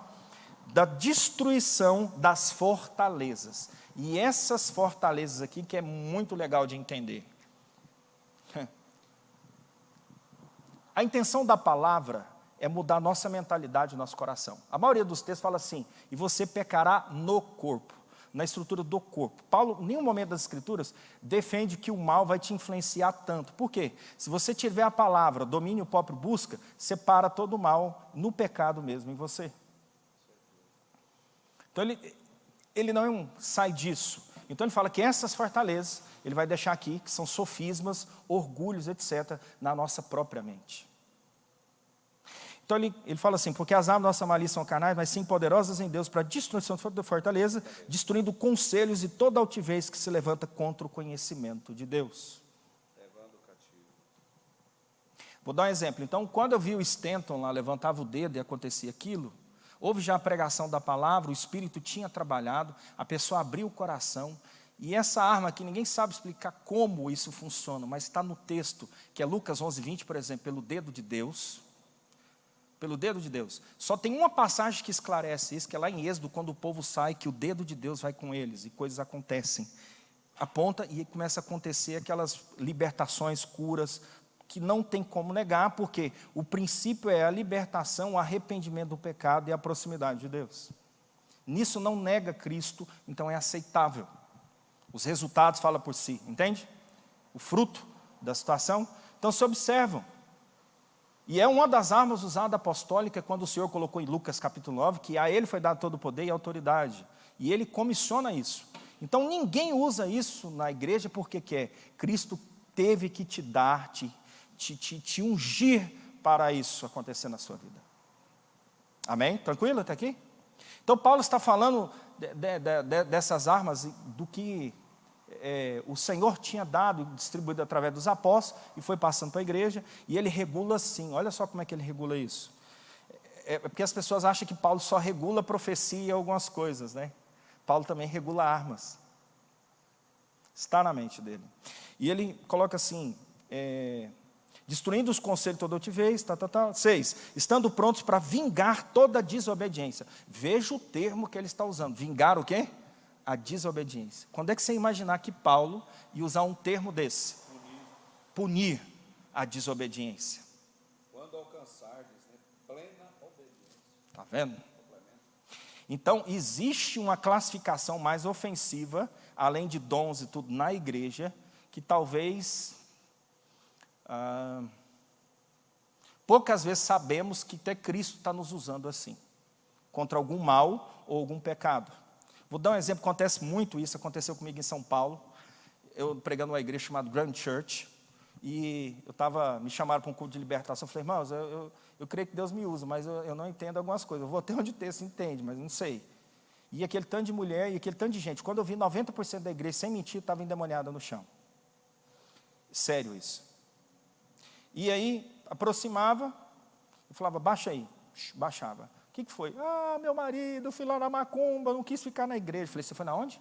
S1: da destruição das fortalezas. E essas fortalezas aqui que é muito legal de entender. A intenção da palavra é mudar nossa mentalidade, nosso coração. A maioria dos textos fala assim, e você pecará no corpo, na estrutura do corpo. Paulo, em nenhum momento das escrituras, defende que o mal vai te influenciar tanto. Por quê? Se você tiver a palavra, domínio próprio, busca, separa todo o mal no pecado mesmo em você. Então ele não sai disso. Então ele fala que essas fortalezas, ele vai deixar aqui, que são sofismas, orgulhos, etc., na nossa própria mente. Então ele fala assim, porque as armas da nossa malícia são carnais, mas sim poderosas em Deus para a destruição da fortaleza, destruindo conselhos e toda altivez que se levanta contra o conhecimento de Deus. Vou dar um exemplo. Então, quando eu vi o Stanton lá, levantava o dedo e acontecia aquilo, houve já a pregação da palavra, o Espírito tinha trabalhado, a pessoa abriu o coração, e essa arma aqui, ninguém sabe explicar como isso funciona, mas está no texto, que é Lucas 11:20, por exemplo, pelo dedo de Deus. Pelo dedo de Deus. Só tem uma passagem que esclarece isso, que é lá em Êxodo, quando o povo sai, que o dedo de Deus vai com eles, e coisas acontecem. Aponta e começa a acontecer aquelas libertações, curas, que não tem como negar, porque o princípio é a libertação, o arrependimento do pecado e a proximidade de Deus. Nisso não nega Cristo, então é aceitável. Os resultados falam por si, entende? O fruto da situação. Então se observam. E é uma das armas usada apostólica quando o Senhor colocou em Lucas capítulo 9, que a ele foi dado todo o poder e autoridade. E ele comissiona isso. Então ninguém usa isso na igreja porque quer. Cristo teve que te dar, te ungir para isso acontecer na sua vida. Amém? Tranquilo até aqui? Então Paulo está falando dessas armas, do que o Senhor tinha dado, distribuído através dos apóstolos, e foi passando para a igreja, e ele regula assim, olha só como é que ele regula isso. Porque as pessoas acham que Paulo só regula profecia e algumas coisas, né? Paulo também regula armas. Está na mente dele. E ele coloca assim, destruindo os conselhos toda altivez, 6, estando prontos para vingar toda a desobediência. Veja o termo que ele está usando, vingar o quê? A desobediência. Quando é que você imaginar que Paulo ia usar um termo desse? Punir a desobediência.
S4: Quando alcançardes, plena obediência.
S1: Está vendo? Então, existe uma classificação mais ofensiva, além de dons e tudo, na igreja, que talvez poucas vezes sabemos que até Cristo está nos usando assim, contra algum mal ou algum pecado. Vou dar um exemplo, acontece muito isso, aconteceu comigo em São Paulo, eu pregando uma igreja chamada Grand Church, e me chamaram para um culto de libertação, eu falei, irmãos, eu creio que Deus me usa, mas eu não entendo algumas coisas, eu vou até onde o texto entende, mas não sei. E aquele tanto de mulher, e aquele tanto de gente, quando eu vi 90% da igreja, sem mentir, estava endemoniada no chão. Sério isso. E aí, aproximava, eu falava, baixa aí. baixava. O que foi? Ah, meu marido, fui lá na macumba, não quis ficar na igreja. Eu falei, você foi na onde?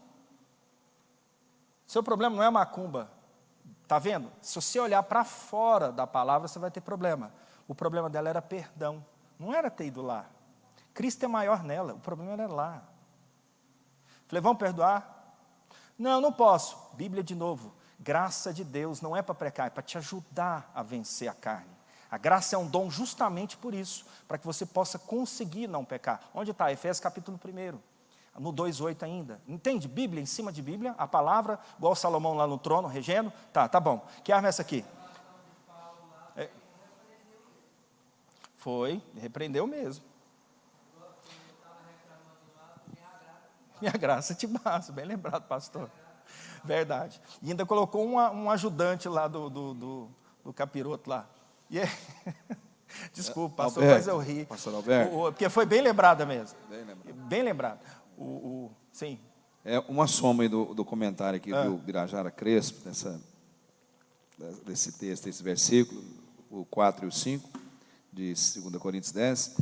S1: Seu problema não é macumba. Está vendo? Se você olhar para fora da palavra, você vai ter problema. O problema dela era perdão. Não era ter ido lá. Cristo é maior nela. O problema era lá. Falei, vamos perdoar? Não, não posso. Bíblia de novo. Graça de Deus não é para pecar, é para te ajudar a vencer a carne. A graça é um dom justamente por isso, para que você possa conseguir não pecar. Onde está? Efésios capítulo 1, no 2:8 ainda. Entende? Bíblia em cima de Bíblia, a palavra, igual Salomão lá no trono, regendo. Tá bom. Que arma é essa aqui? Foi, repreendeu mesmo. Minha graça te basta, bem lembrado, pastor. Verdade. E ainda colocou um ajudante lá do capiroto lá. E é... Desculpa, pastor,
S4: Alberto,
S1: mas eu ri.
S4: pastor Alberto.
S1: Porque foi bem lembrada mesmo.
S4: Bem lembrado.
S1: Bem lembrado. Sim.
S4: É uma soma aí do comentário aqui do Birajara Crespo, desse texto, esse versículo, o 4 e o 5, de 2 Coríntios 10.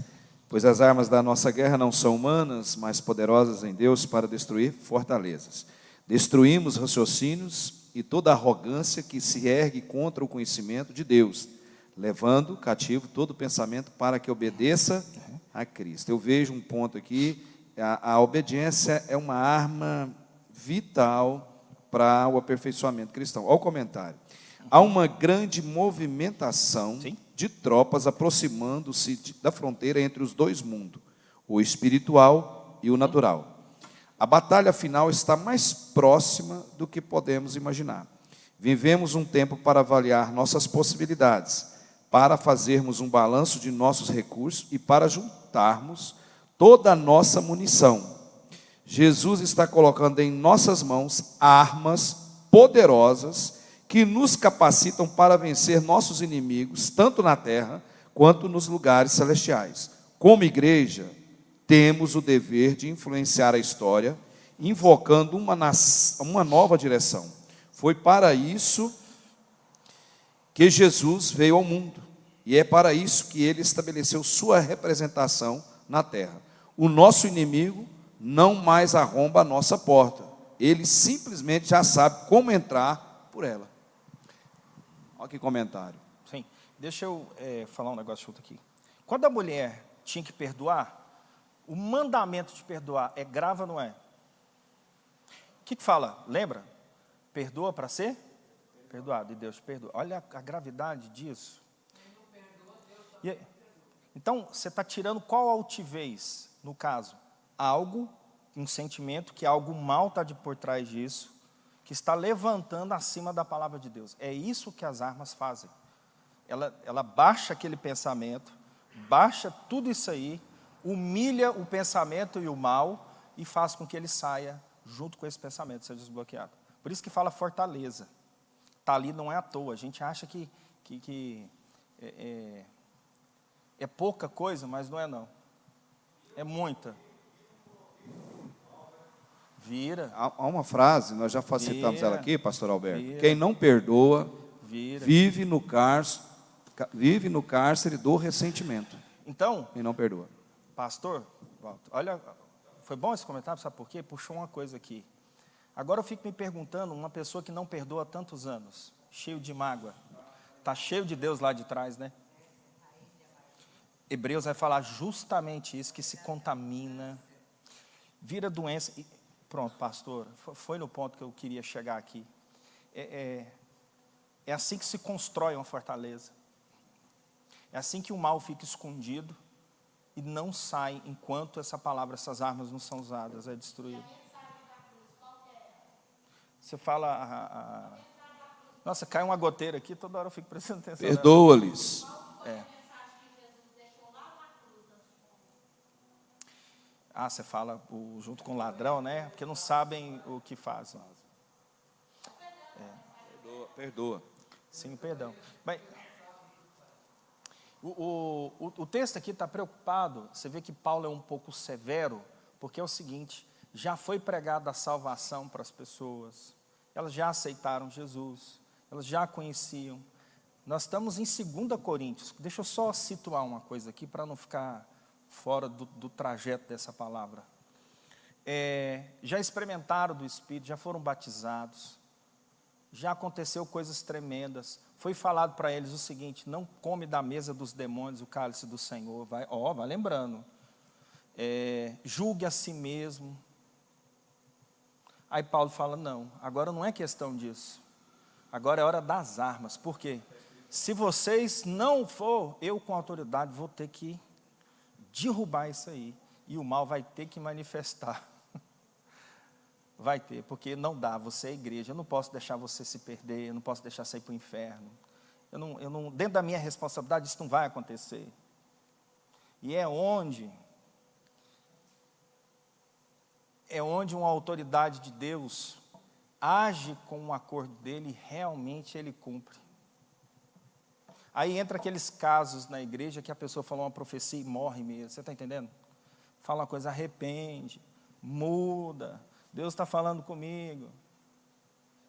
S4: Pois as armas da nossa guerra não são humanas, mas poderosas em Deus para destruir fortalezas. Destruímos raciocínios e toda arrogância que se ergue contra o conhecimento de Deus, levando cativo todo pensamento para que obedeça a Cristo. Eu vejo um ponto aqui, a obediência é uma arma vital para o aperfeiçoamento cristão. Olha o comentário. Há uma grande movimentação de tropas aproximando-se da fronteira entre os dois mundos, o espiritual e o natural. A batalha final está mais próxima do que podemos imaginar. Vivemos um tempo para avaliar nossas possibilidades, para fazermos um balanço de nossos recursos e para juntarmos toda a nossa munição. Jesus está colocando em nossas mãos armas poderosas que nos capacitam para vencer nossos inimigos, tanto na terra quanto nos lugares celestiais. Como igreja, temos o dever de influenciar a história, invocando uma nova direção. Foi para isso que Jesus veio ao mundo, e é para isso que ele estabeleceu sua representação na terra. O nosso inimigo não mais arromba a nossa porta, ele simplesmente já sabe como entrar por ela. Olha que comentário.
S1: Sim. Deixa eu falar um negócio junto aqui. Quando a mulher tinha que perdoar, o mandamento de perdoar é grave ou não é? O que fala? Lembra? Perdoa para ser perdoado, e Deus te perdoa. Olha a gravidade disso. Então, você está tirando qual altivez, no caso? Algo, um sentimento, que algo mal está por trás disso, que está levantando acima da palavra de Deus. É isso que as armas fazem. Ela baixa aquele pensamento, baixa tudo isso aí, humilha o pensamento e o mal e faz com que ele saia junto com esse pensamento, seja desbloqueado. Por isso que fala fortaleza. Está ali não é à toa. A gente acha que é pouca coisa, mas não é não. É muita. Vira.
S4: Há uma frase, nós já citamos ela aqui, pastor Alberto.
S1: Vira.
S4: Quem não perdoa,
S1: Vira.
S4: vive no cárcere do ressentimento.
S1: Então,
S4: Quem não perdoa.
S1: pastor, Walter, olha, foi bom esse comentário, sabe por quê? Puxou uma coisa aqui. Agora eu fico me perguntando, uma pessoa que não perdoa há tantos anos, cheio de mágoa, está cheio de Deus lá de trás, né? Hebreus vai falar justamente isso, que se contamina, vira doença. Pronto, pastor, foi no ponto que eu queria chegar aqui. É assim que se constrói uma fortaleza. É assim que o mal fica escondido e não sai enquanto essa palavra, essas armas não são usadas, é destruído. Você fala... Nossa, cai uma goteira aqui, toda hora eu fico prestando atenção.
S4: Perdoa-lhes.
S1: Você fala junto com o ladrão, né? Porque não sabem o que fazem.
S4: Perdoa.
S1: Sim, perdão. Mas, o texto aqui está preocupado. Você vê que Paulo é um pouco severo, porque é o seguinte: já foi pregada a salvação para as pessoas, elas já aceitaram Jesus, elas já conheciam. Nós estamos em 2 Coríntios. Deixa eu só situar uma coisa aqui para não ficar fora do trajeto dessa palavra. Já experimentaram do Espírito, já foram batizados, já aconteceu coisas tremendas. Foi falado para eles o seguinte: não come da mesa dos demônios o cálice do Senhor. Vai lembrando. Julgue a si mesmo. Aí Paulo fala: não, agora não é questão disso. Agora é hora das armas. Por quê? Se vocês não for, eu com autoridade vou ter que derrubar isso aí. E o mal vai ter que manifestar. Vai ter, porque não dá, você é igreja. Eu não posso deixar você se perder, eu não posso deixar você ir para o inferno. Eu não, dentro da minha responsabilidade, isso não vai acontecer. E é onde uma autoridade de Deus age com um acordo dele e realmente ele cumpre. Aí entra aqueles casos na igreja que a pessoa fala uma profecia e morre mesmo. Você está entendendo? Fala uma coisa, arrepende, muda. Deus está falando comigo.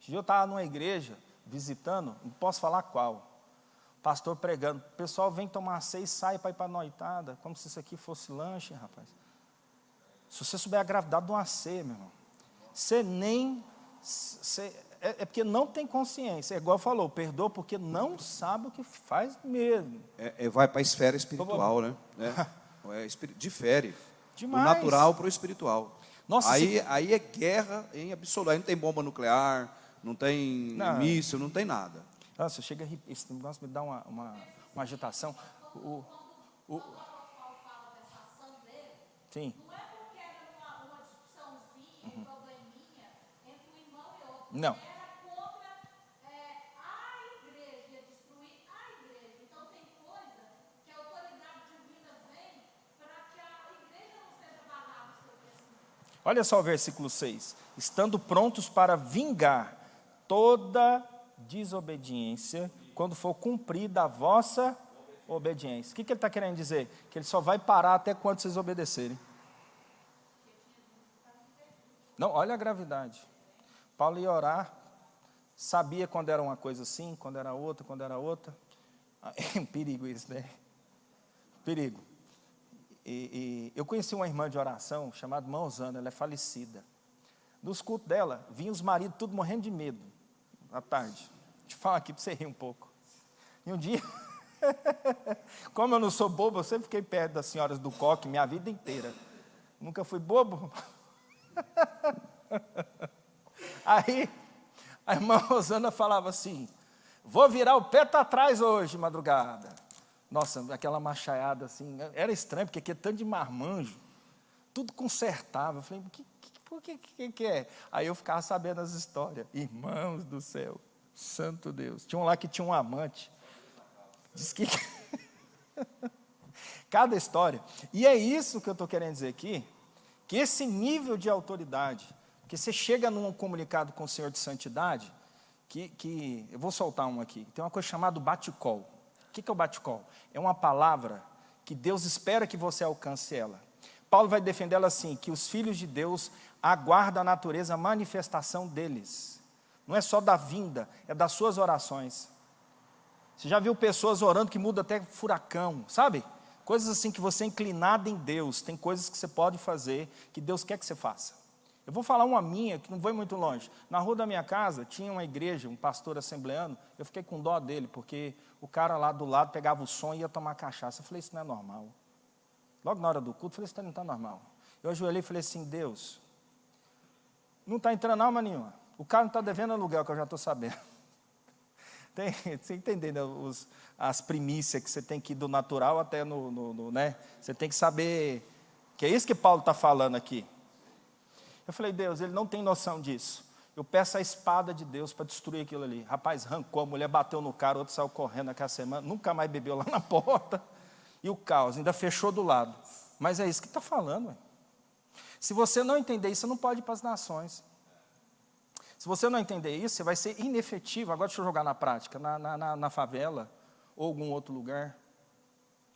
S1: Esse dia eu estava numa igreja, visitando, não posso falar qual. Pastor pregando. O pessoal vem tomar ceia e sai para ir para a noitada, como se isso aqui fosse lanche, rapaz. Se você souber a gravidade de uma ceia, meu irmão, você nem... É porque não tem consciência. É igual falou, perdoa porque não sabe o que faz mesmo.
S4: Vai para a esfera espiritual, né? Difere.
S1: Demais.
S4: Do natural para o espiritual.
S1: Nossa,
S4: aí é guerra em absoluto. Aí não tem bomba nuclear, não tem míssil, não tem nada.
S1: Nossa, chega a esse negócio me dá uma agitação. Sim.
S7: Não é porque era uma discussãozinha, um probleminha entre um irmão e outro.
S1: Não.
S7: Era contra a igreja, ia destruir a igreja. Então tem coisa que a autoridade divina vem para que a igreja não seja abalada no seu crescimento.
S1: Olha só o versículo 6. Estando prontos para vingar toda desobediência, quando for cumprida a vossa obediência. O que ele está querendo dizer? Que ele só vai parar até quando vocês obedecerem. Não, olha a gravidade. Paulo ia orar, sabia quando era uma coisa assim, quando era outra. É um perigo isso, né? Perigo. E eu conheci uma irmã de oração chamada irmã Osana, ela é falecida. Nos cultos dela, vinham os maridos tudo morrendo de medo, à tarde. Deixa eu falar aqui para você rir um pouco. E um dia, como eu não sou bobo, eu sempre fiquei perto das senhoras do coque minha vida inteira. Nunca fui bobo. Aí, a irmã Rosana falava assim: vou virar o pé para trás hoje, madrugada. Nossa, aquela machaiada assim, era estranho, porque aqui é tanto de marmanjo, tudo consertava. Eu falei, por que é? Aí eu ficava sabendo as histórias. Irmãos do céu, santo Deus. Tinha um lá que tinha um amante. Diz que... Cada história. E é isso que eu estou querendo dizer aqui, que esse nível de autoridade, que você chega num comunicado com o Senhor de santidade, que eu vou soltar um aqui, tem uma coisa chamada bate-call. O que é o bate-call? É uma palavra que Deus espera que você alcance ela. Paulo vai defender ela assim, que os filhos de Deus aguardam a natureza, a manifestação deles. Não é só da vinda, é das suas orações. Você já viu pessoas orando que muda até furacão, sabe? Coisas assim que você é inclinado em Deus, tem coisas que você pode fazer, que Deus quer que você faça. Eu vou falar uma minha, que não foi muito longe. Na rua da minha casa, tinha uma igreja, um pastor assembleano, eu fiquei com dó dele, porque o cara lá do lado pegava o som e ia tomar cachaça. Eu falei, isso não é normal. Logo na hora do culto, eu falei, isso não está normal. Eu ajoelhei e falei assim, Deus, não está entrando alma nenhuma. O cara não está devendo aluguel, que eu já estou sabendo. Você entendendo as primícias que você tem que ir do natural até né? Você tem que saber, que é isso que Paulo está falando aqui. Eu falei, Deus, ele não tem noção disso. Eu peço a espada de Deus para destruir aquilo ali. Rapaz, arrancou, a mulher bateu no cara, outro saiu correndo naquela semana, nunca mais bebeu lá na porta. E o caos, ainda fechou do lado. Mas é isso que está falando. Ué. Se você não entender isso, você não pode ir para as nações. Se você não entender isso, você vai ser inefetivo. Agora deixa eu jogar na prática, na favela ou algum outro lugar.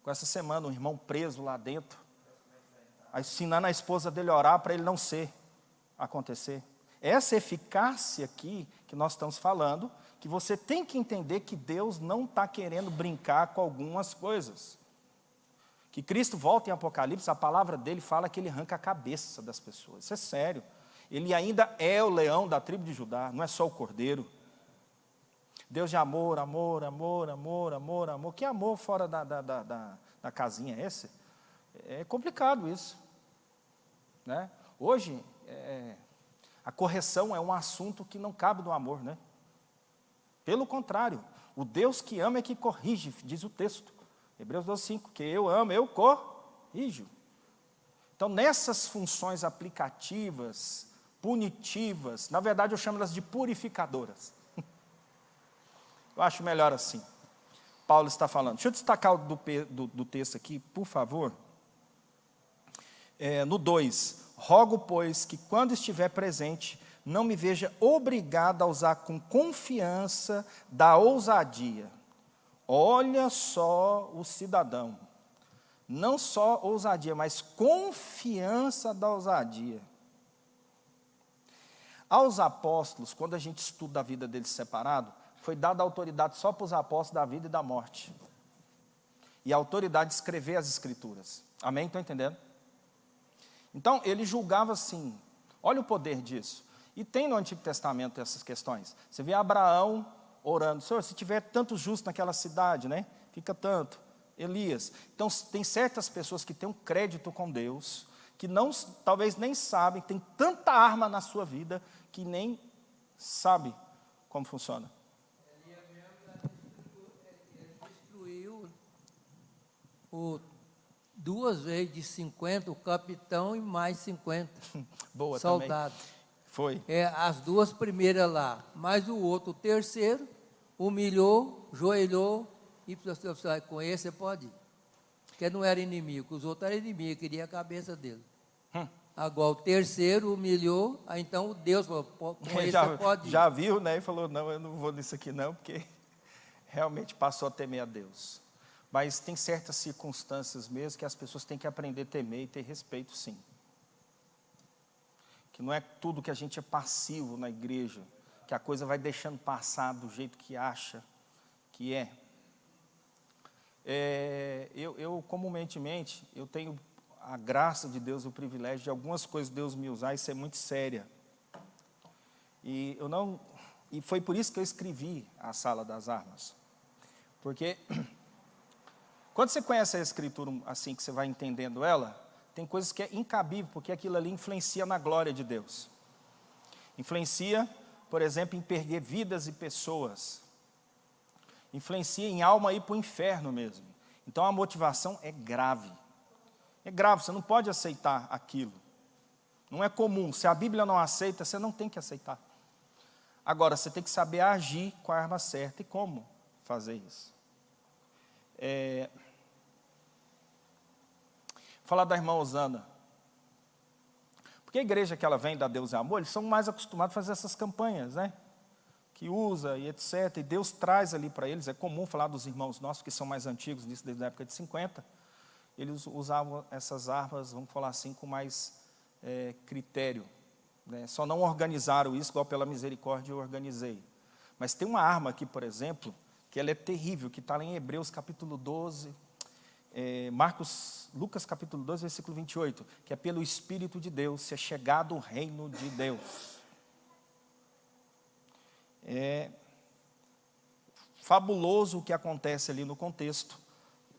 S1: Com essa semana, um irmão preso lá dentro, ensinando a esposa dele a orar para ele não acontecer. Essa eficácia aqui que nós estamos falando, que você tem que entender que Deus não está querendo brincar com algumas coisas. Que Cristo volta em Apocalipse, a palavra dele fala que ele arranca a cabeça das pessoas. Isso é sério. Ele ainda é o leão da tribo de Judá, não é só o cordeiro. Deus de amor, amor, amor, amor, amor, amor. Que amor fora da casinha é esse? É complicado isso. Né? Hoje, a correção é um assunto que não cabe do amor. Né? Pelo contrário, o Deus que ama é que corrige, diz o texto. Hebreus 12:5, que eu amo, eu corrijo. Então, nessas funções aplicativas, punitivas, na verdade eu chamo elas de purificadoras. Eu acho melhor assim. Paulo está falando. Deixa eu destacar do texto aqui, por favor. No 2, rogo, pois, que quando estiver presente, não me veja obrigado a usar com confiança da ousadia. Olha só o cidadão. Não só ousadia, mas confiança da ousadia. Aos apóstolos, quando a gente estuda a vida deles separado, foi dada autoridade só para os apóstolos da vida e da morte. E a autoridade de escrever as escrituras. Amém? Estão entendendo? Então, ele julgava assim. Olha o poder disso. E tem no Antigo Testamento essas questões. Você vê Abraão orando, Senhor, se tiver tantos justos naquela cidade, né? Fica tanto. Elias. Então, tem certas pessoas que têm um crédito com Deus, que não, talvez nem sabem, tem tanta arma na sua vida, que nem sabe como funciona.
S2: Ele destruiu duas vezes de 50, o capitão e mais 50
S1: Boa
S2: soldados.
S1: também. Foi.
S2: As duas primeiras lá, mas o outro, o terceiro, humilhou, joelhou, e com esse você pode ir. Porque não era inimigo, os outros eram inimigos, queria a cabeça dele. Agora, o terceiro humilhou, aí então Deus falou, com esse você pode ir.
S1: Já viu, né? E falou, não, eu não vou nisso aqui não, porque realmente passou a temer a Deus. Mas tem certas circunstâncias mesmo que as pessoas têm que aprender a temer e ter respeito, sim. Que não é tudo que a gente é passivo na igreja, que a coisa vai deixando passar do jeito que acha que é. Eu comumente, eu tenho a graça de Deus, o privilégio de algumas coisas Deus me usar e ser muito séria. E foi por isso que eu escrevi a Sala das Armas. Porque quando você conhece a Escritura assim, que você vai entendendo ela, tem coisas que é incabível, porque aquilo ali influencia na glória de Deus. Influencia, por exemplo, em perder vidas e pessoas. Influencia em alma ir para o inferno mesmo. Então a motivação é grave. É grave, você não pode aceitar aquilo. Não é comum. Se a Bíblia não aceita, você não tem que aceitar. Agora, você tem que saber agir com a arma certa e como fazer isso. Falar da irmã Osana. Porque a igreja que ela vem da Deus é Amor, eles são mais acostumados a fazer essas campanhas, né? Que usa e etc. E Deus traz ali para eles, é comum falar dos irmãos nossos que são mais antigos, disso desde a época de 50, eles usavam essas armas, vamos falar assim, com mais critério. Né? Só não organizaram isso, igual pela misericórdia eu organizei. Mas tem uma arma aqui, por exemplo, que ela é terrível, que está lá em Hebreus capítulo 12, Lucas capítulo 12, versículo 28, que é pelo Espírito de Deus, se é chegado o reino de Deus. É fabuloso o que acontece ali no contexto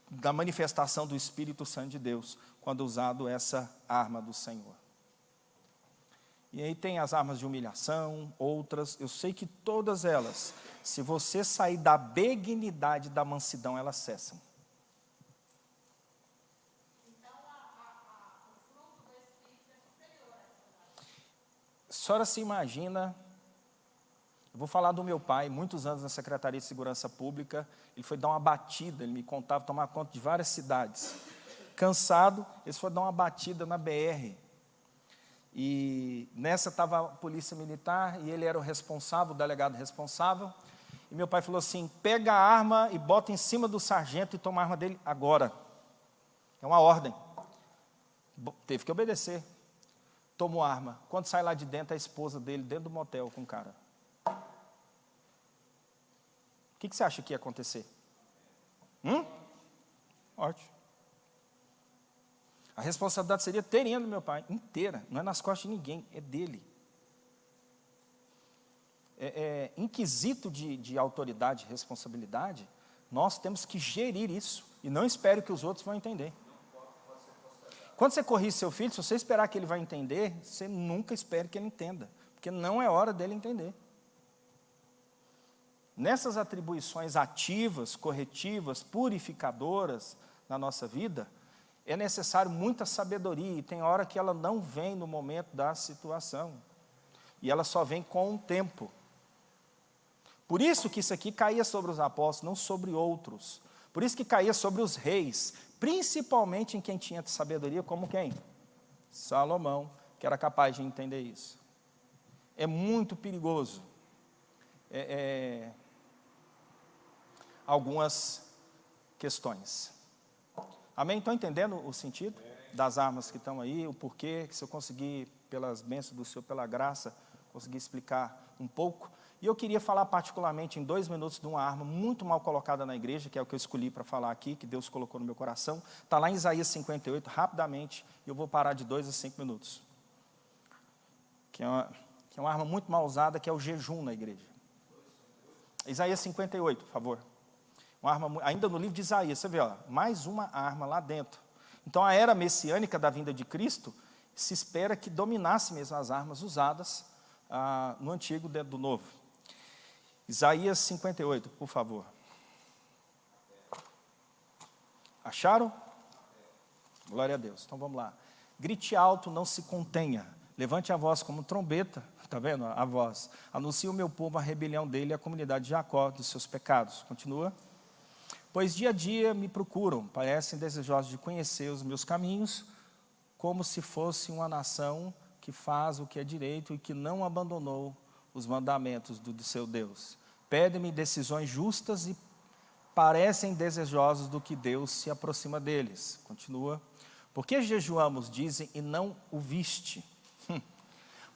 S1: da manifestação do Espírito Santo de Deus, quando usado essa arma do Senhor. E aí tem as armas de humilhação, outras, eu sei que todas elas, se você sair da benignidade da mansidão, elas cessam. A senhora se imagina, eu vou falar do meu pai, muitos anos na Secretaria de Segurança Pública, ele foi dar uma batida, ele me contava, tomar conta de várias cidades. Cansado, eles foram dar uma batida na BR. E nessa estava a polícia militar, e ele era o responsável, o delegado responsável. E meu pai falou assim, pega a arma e bota em cima do sargento e toma a arma dele agora. É uma ordem. Teve que obedecer. Tomou a arma. Quando sai lá de dentro, a esposa dele, dentro do motel com o cara. O que você acha que ia acontecer? Morte. A responsabilidade seria terrena do meu pai, inteira. Não é nas costas de ninguém, é dele. Em quesito de autoridade e responsabilidade, nós temos que gerir isso. E não espere que os outros vão entender. Quando você corrige seu filho, se você esperar que ele vai entender, você nunca espere que ele entenda. Porque não é hora dele entender. Nessas atribuições ativas, corretivas, purificadoras na nossa vida, é necessário muita sabedoria, e tem hora que ela não vem no momento da situação, e ela só vem com o tempo. Por isso que isso aqui caía sobre os apóstolos, não sobre outros. Por isso que caía sobre os reis, principalmente em quem tinha sabedoria, como quem? Salomão, que era capaz de entender isso. É muito perigoso. Algumas questões. Amém? Estão entendendo o sentido das armas que estão aí, o porquê, que se eu conseguir, pelas bênçãos do Senhor, pela graça, conseguir explicar um pouco. E eu queria falar particularmente em 2 minutos de uma arma muito mal colocada na igreja, que é o que eu escolhi para falar aqui, que Deus colocou no meu coração. Está lá em Isaías 58, rapidamente, e eu vou parar de 2 a 5 minutos. Que é uma arma muito mal usada, que é o jejum na igreja. Isaías 58, por favor. Uma arma, ainda no livro de Isaías, você vê, ó, mais uma arma lá dentro. Então, a era messiânica da vinda de Cristo, se espera que dominasse mesmo as armas usadas no Antigo dentro do Novo. Isaías 58, por favor. Acharam? Glória a Deus. Então, vamos lá. Grite alto, não se contenha. Levante a voz como trombeta, está vendo a voz? Anuncie o meu povo a rebelião dele e a comunidade de Jacó dos seus pecados. Continua. Pois dia a dia me procuram, parecem desejosos de conhecer os meus caminhos, como se fosse uma nação que faz o que é direito e que não abandonou os mandamentos do seu Deus. Pedem-me decisões justas e parecem desejosos do que Deus se aproxima deles. Continua. Por que jejuamos, dizem, e não o viste?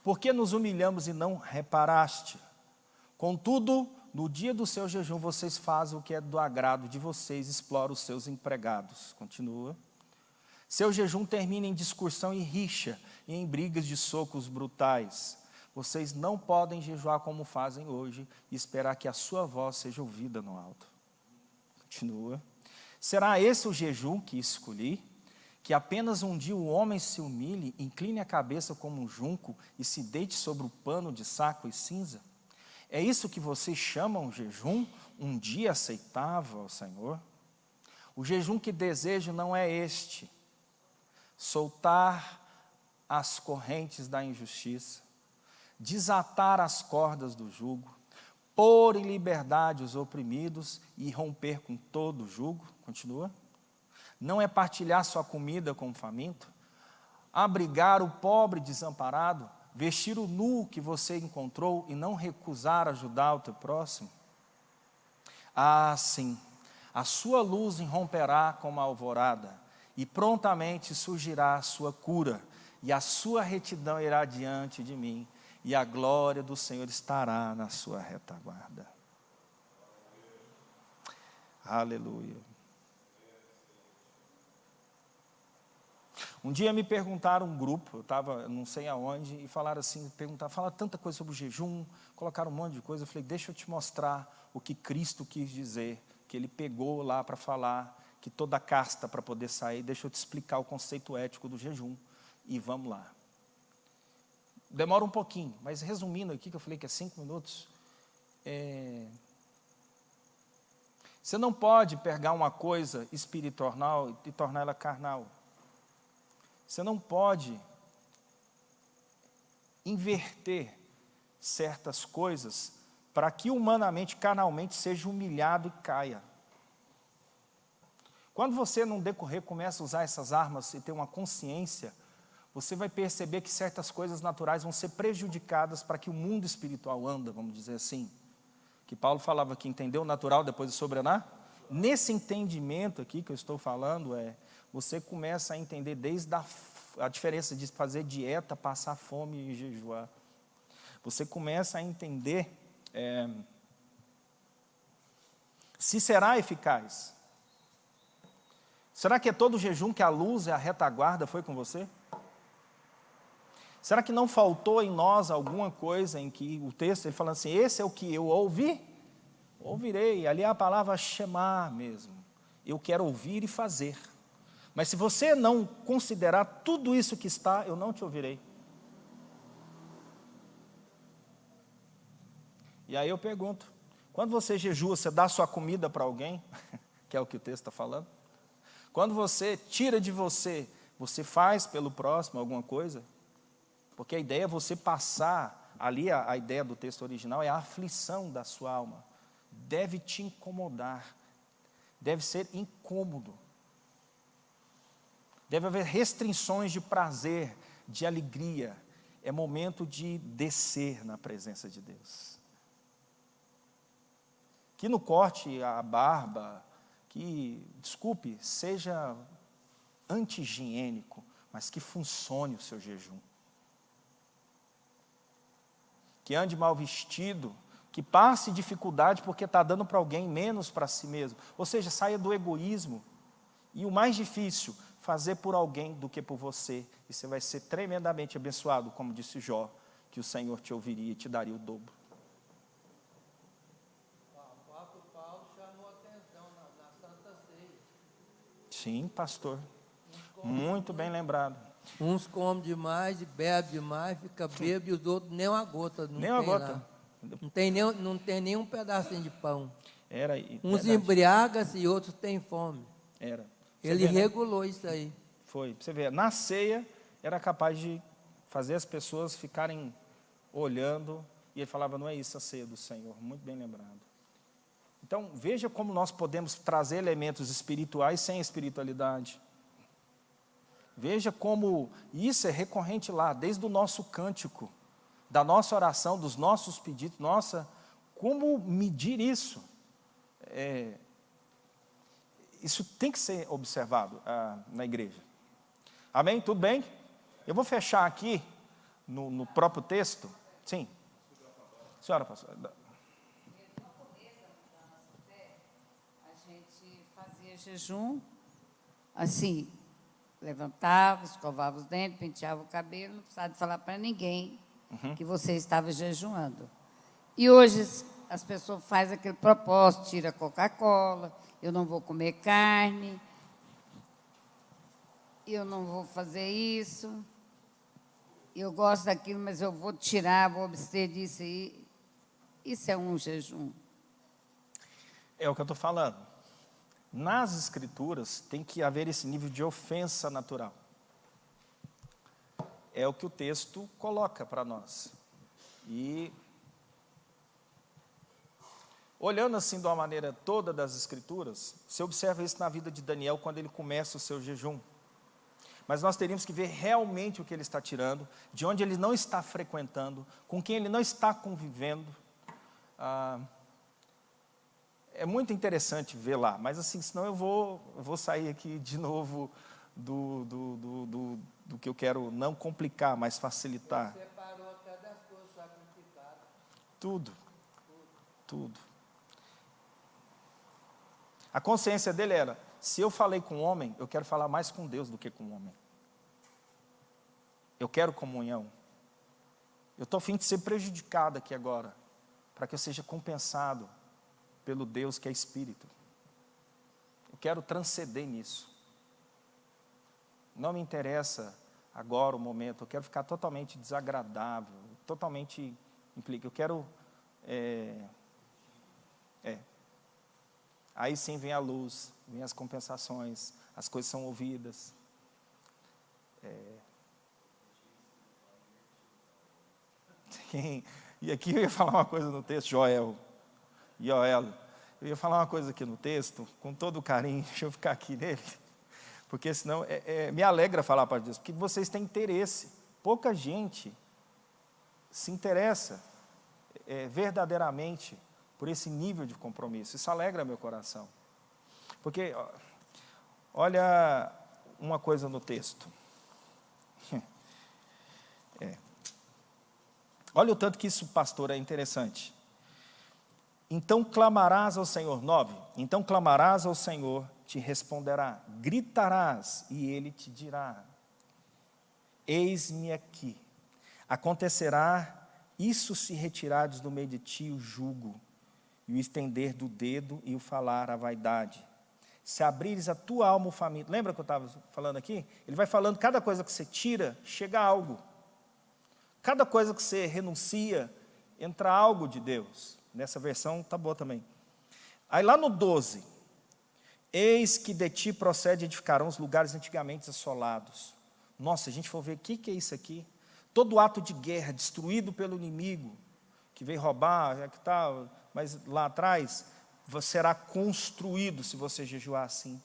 S1: Por que nos humilhamos e não reparaste? Contudo, no dia do seu jejum, vocês fazem o que é do agrado de vocês, exploram os seus empregados. Continua. Seu jejum termina em discussão e rixa, e em brigas de socos brutais. Vocês não podem jejuar como fazem hoje, e esperar que a sua voz seja ouvida no alto. Continua. Será esse o jejum que escolhi? Que apenas um dia o homem se humilhe, incline a cabeça como um junco, e se deite sobre o pano de saco e cinza? É isso que vocês chamam jejum? Um dia aceitável ao Senhor? O jejum que desejo não é este: soltar as correntes da injustiça, desatar as cordas do jugo, pôr em liberdade os oprimidos e romper com todo o jugo. Continua. Não é partilhar sua comida com o faminto, abrigar o pobre desamparado, vestir o nu que você encontrou e não recusar ajudar o teu próximo? Ah, sim, a sua luz irromperá como a alvorada, e prontamente surgirá a sua cura, e a sua retidão irá diante de mim, e a glória do Senhor estará na sua retaguarda. Aleluia. Um dia me perguntaram, um grupo, eu estava não sei aonde, e falaram assim, falaram tanta coisa sobre o jejum, colocaram um monte de coisa. Eu falei, deixa eu te mostrar o que Cristo quis dizer, que Ele pegou lá para falar, que toda casta para poder sair, deixa eu te explicar o conceito ético do jejum, e vamos lá. Demora um pouquinho, mas resumindo aqui, que eu falei que é 5 minutos, você não pode pegar uma coisa espiritual e tornar ela carnal. Você não pode inverter certas coisas para que humanamente, carnalmente, seja humilhado e caia. Quando você, num decorrer, começa a usar essas armas e ter uma consciência, você vai perceber que certas coisas naturais vão ser prejudicadas para que o mundo espiritual anda, vamos dizer assim. Que Paulo falava que entendeu o natural depois do sobrenatural. Nesse entendimento aqui que eu estou falando, você começa a entender desde a diferença de fazer dieta, passar fome e jejuar. Você começa a entender se será eficaz. Será que é todo jejum que a luz e a retaguarda foi com você? Será que não faltou em nós alguma coisa em que o texto, ele fala assim, esse é o que eu ouvi? Ouvirei. Ali é a palavra chamar mesmo. Eu quero ouvir e fazer. Mas se você não considerar tudo isso que está, eu não te ouvirei. E aí eu pergunto, quando você jejua, você dá sua comida para alguém? Que é o que o texto está falando. Quando você tira de você, você faz pelo próximo alguma coisa? Porque a ideia é você passar, ali a ideia do texto original é a aflição da sua alma. Deve te incomodar, deve ser incômodo. Deve haver restrições de prazer, de alegria. É momento de descer na presença de Deus. Que no corte a barba, que, desculpe, seja anti-higiênico, mas que funcione o seu jejum. Que ande mal vestido, que passe dificuldade porque está dando para alguém menos para si mesmo. Ou seja, saia do egoísmo. E o mais difícil, fazer por alguém do que por você. E você vai ser tremendamente abençoado, como disse Jó, que o Senhor te ouviria e te daria o dobro.
S2: O apóstolo Paulo chamou atenção na Santa Ceia.
S1: Sim, pastor. Muito bem lembrado.
S2: Uns comem demais e bebem demais, fica bêbado, e os outros nem uma gota. Não
S1: Nem uma
S2: tem
S1: gota.
S2: lá. Não tem nem um pedacinho de pão.
S1: Era,
S2: Uns
S1: verdade.
S2: embriagam-se e outros têm fome.
S1: Era. Você
S2: Ele
S1: vê, né?
S2: regulou isso aí.
S1: Foi. Você vê, na ceia, era capaz de fazer as pessoas ficarem olhando, e ele falava, não é isso a ceia do Senhor. Muito bem lembrado. Então, veja como nós podemos trazer elementos espirituais sem espiritualidade. Veja como isso é recorrente lá, desde o nosso cântico, da nossa oração, dos nossos pedidos. Nossa, como medir isso? Isso tem que ser observado na igreja. Amém? Tudo bem? Eu vou fechar aqui, no próprio texto. Sim. Senhora, pastora.
S8: No começo da nossa fé, a gente fazia jejum, assim, levantava, escovava os dentes, penteava o cabelo, não precisava de falar para ninguém que você estava jejuando. E hoje as pessoas fazem aquele propósito, tira a Coca-Cola, eu não vou comer carne, eu não vou fazer isso, eu gosto daquilo, mas eu vou tirar, vou abster disso aí. Isso é um jejum.
S1: É o que eu estou falando. Nas Escrituras tem que haver esse nível de ofensa natural. É o que o texto coloca para nós. E, olhando assim de uma maneira toda das Escrituras, você observa isso na vida de Daniel quando ele começa o seu jejum. Mas nós teríamos que ver realmente o que ele está tirando, de onde ele não está frequentando, com quem ele não está convivendo. É muito interessante ver lá, mas assim, senão eu vou sair aqui de novo do que eu quero não complicar, mas facilitar.
S2: Separou até das coisas sacrificadas.
S1: Tudo. A consciência dele era, se eu falei com um homem, eu quero falar mais com Deus do que com um homem. Eu quero comunhão. Eu estou a fim de ser prejudicado aqui agora, para que eu seja compensado pelo Deus que é Espírito. Eu quero transcender nisso. Não me interessa agora o momento, eu quero ficar totalmente desagradável, totalmente implica. Eu quero... Aí sim vem a luz, vem as compensações, as coisas são ouvidas. E aqui eu ia falar uma coisa no texto, Joel, eu ia falar uma coisa aqui no texto, com todo o carinho, deixa eu ficar aqui nele, porque senão me alegra falar para Deus, porque vocês têm interesse, pouca gente se interessa verdadeiramente por esse nível de compromisso, isso alegra meu coração, porque olha uma coisa no texto, olha o tanto que isso, pastor, é interessante. Então clamarás ao Senhor. 9. Então clamarás ao Senhor, te responderá. Gritarás e ele te dirá: eis-me aqui. Acontecerá isso se retirares do meio de ti o jugo, e o estender do dedo e o falar a vaidade. Se abrires a tua alma faminta. Lembra que eu estava falando aqui? Ele vai falando, cada coisa que você tira, chega algo. Cada coisa que você renuncia, entra algo de Deus. Nessa versão está boa também. Aí lá no 12. Eis que de ti procede edificarão os lugares antigamente assolados. Nossa, se a gente for ver o que é isso aqui. Todo ato de guerra destruído pelo inimigo, que veio roubar, que tal, mas lá atrás, será construído se você jejuar assim.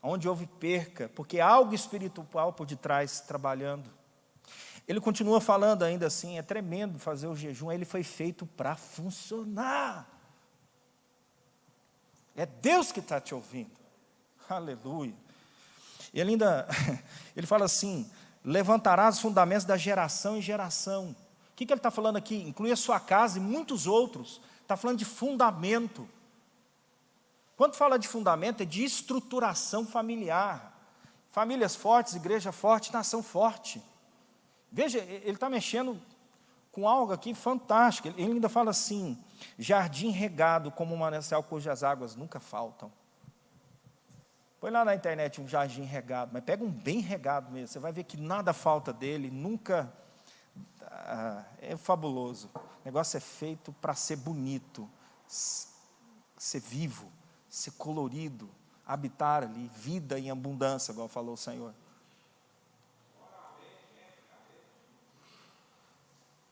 S1: Onde houve perca, porque há algo espiritual por detrás trabalhando. Ele continua falando ainda assim, é tremendo fazer o jejum, ele foi feito para funcionar. É Deus que está te ouvindo. Aleluia. Ele fala assim, levantarás os fundamentos da geração em geração. O que ele está falando aqui? Inclui a sua casa e muitos outros. Está falando de fundamento. Quando fala de fundamento, é de estruturação familiar. Famílias fortes, igreja forte, nação forte. Veja, ele está mexendo com algo aqui fantástico. Ele ainda fala assim, jardim regado como um manancial cujas águas nunca faltam. Põe lá na internet um jardim regado, mas pega um bem regado mesmo, você vai ver que nada falta dele, nunca... é fabuloso. O negócio é feito para ser bonito, ser vivo, ser colorido, habitar ali, vida em abundância, igual falou o Senhor.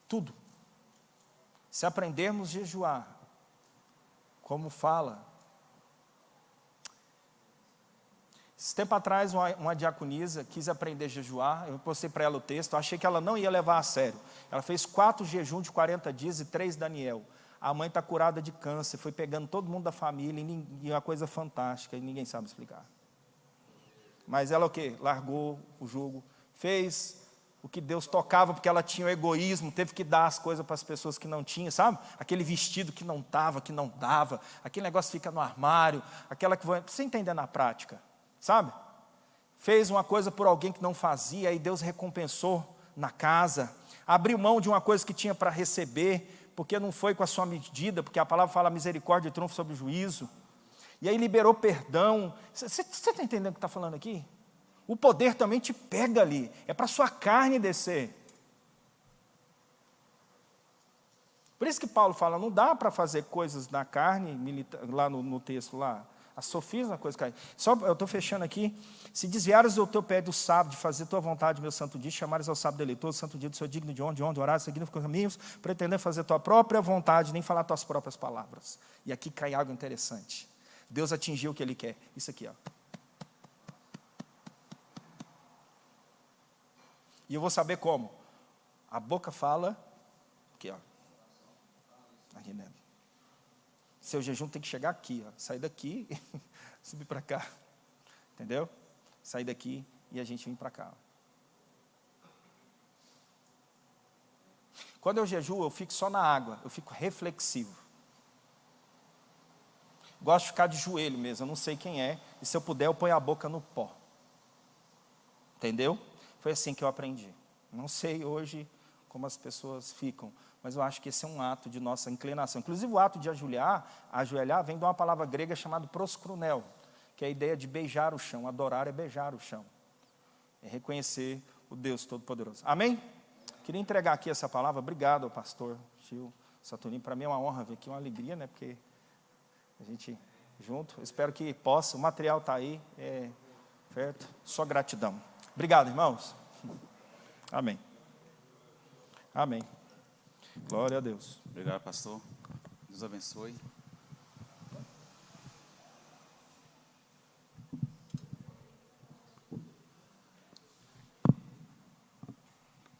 S1: Tudo. Se aprendermos a jejuar, como fala. Esse tempo atrás, uma diaconisa quis aprender a jejuar, eu postei para ela o texto, eu achei que ela não ia levar a sério. Ela fez 4 jejuns de 40 dias e 3 Daniel. A mãe está curada de câncer, foi pegando todo mundo da família, e é uma coisa fantástica, e ninguém sabe explicar. Mas ela o quê? Largou o jugo, fez o que Deus tocava, porque ela tinha o egoísmo, teve que dar as coisas para as pessoas que não tinham, sabe? Aquele vestido que não estava, que não dava, aquele negócio fica no armário, aquela que vai... Você entender na prática, sabe? Fez uma coisa por alguém que não fazia, aí Deus recompensou na casa, abriu mão de uma coisa que tinha para receber, porque não foi com a sua medida, porque a palavra fala misericórdia e triunfo sobre o juízo, e aí liberou perdão. Você está entendendo o que está falando aqui? O poder também te pega ali, é para a sua carne descer. Por isso que Paulo fala, não dá para fazer coisas na carne, lá no texto lá, a sofisma, coisa que só eu estou fechando aqui. Se desviares o teu pé do sábado de fazer tua vontade, meu santo dia, chamares ao sábado eleitor, santo dia do seu digno de onde orar, seguindo os caminhos, pretender fazer tua própria vontade, nem falar tuas próprias palavras. E aqui cai algo interessante. Deus atingiu o que Ele quer. Isso aqui, ó. E eu vou saber como. A boca fala, aqui, ó. Aqui dentro. Seu jejum tem que chegar aqui, ó. Sair daqui, subir para cá. Entendeu? Sair daqui e a gente vir para cá. Quando eu jejuo, eu fico só na água, eu fico reflexivo. Gosto de ficar de joelho mesmo, eu não sei quem é, e se eu puder, eu ponho a boca no pó. Entendeu? Foi assim que eu aprendi. Não sei hoje como as pessoas ficam, mas eu acho que esse é um ato de nossa inclinação. Inclusive o ato de ajoelhar vem de uma palavra grega chamada proskrunel, que é a ideia de beijar o chão. Adorar é beijar o chão. É reconhecer o Deus Todo-Poderoso. Amém? Queria entregar aqui essa palavra. Obrigado ao pastor Gil Saturnino. Para mim é uma honra ver aqui, uma alegria, né? Porque a gente junto. Eu espero que possa. O material está aí. Certo? Só gratidão. Obrigado, irmãos. Amém. Amém. Glória a Deus.
S9: Obrigado, pastor. Deus abençoe.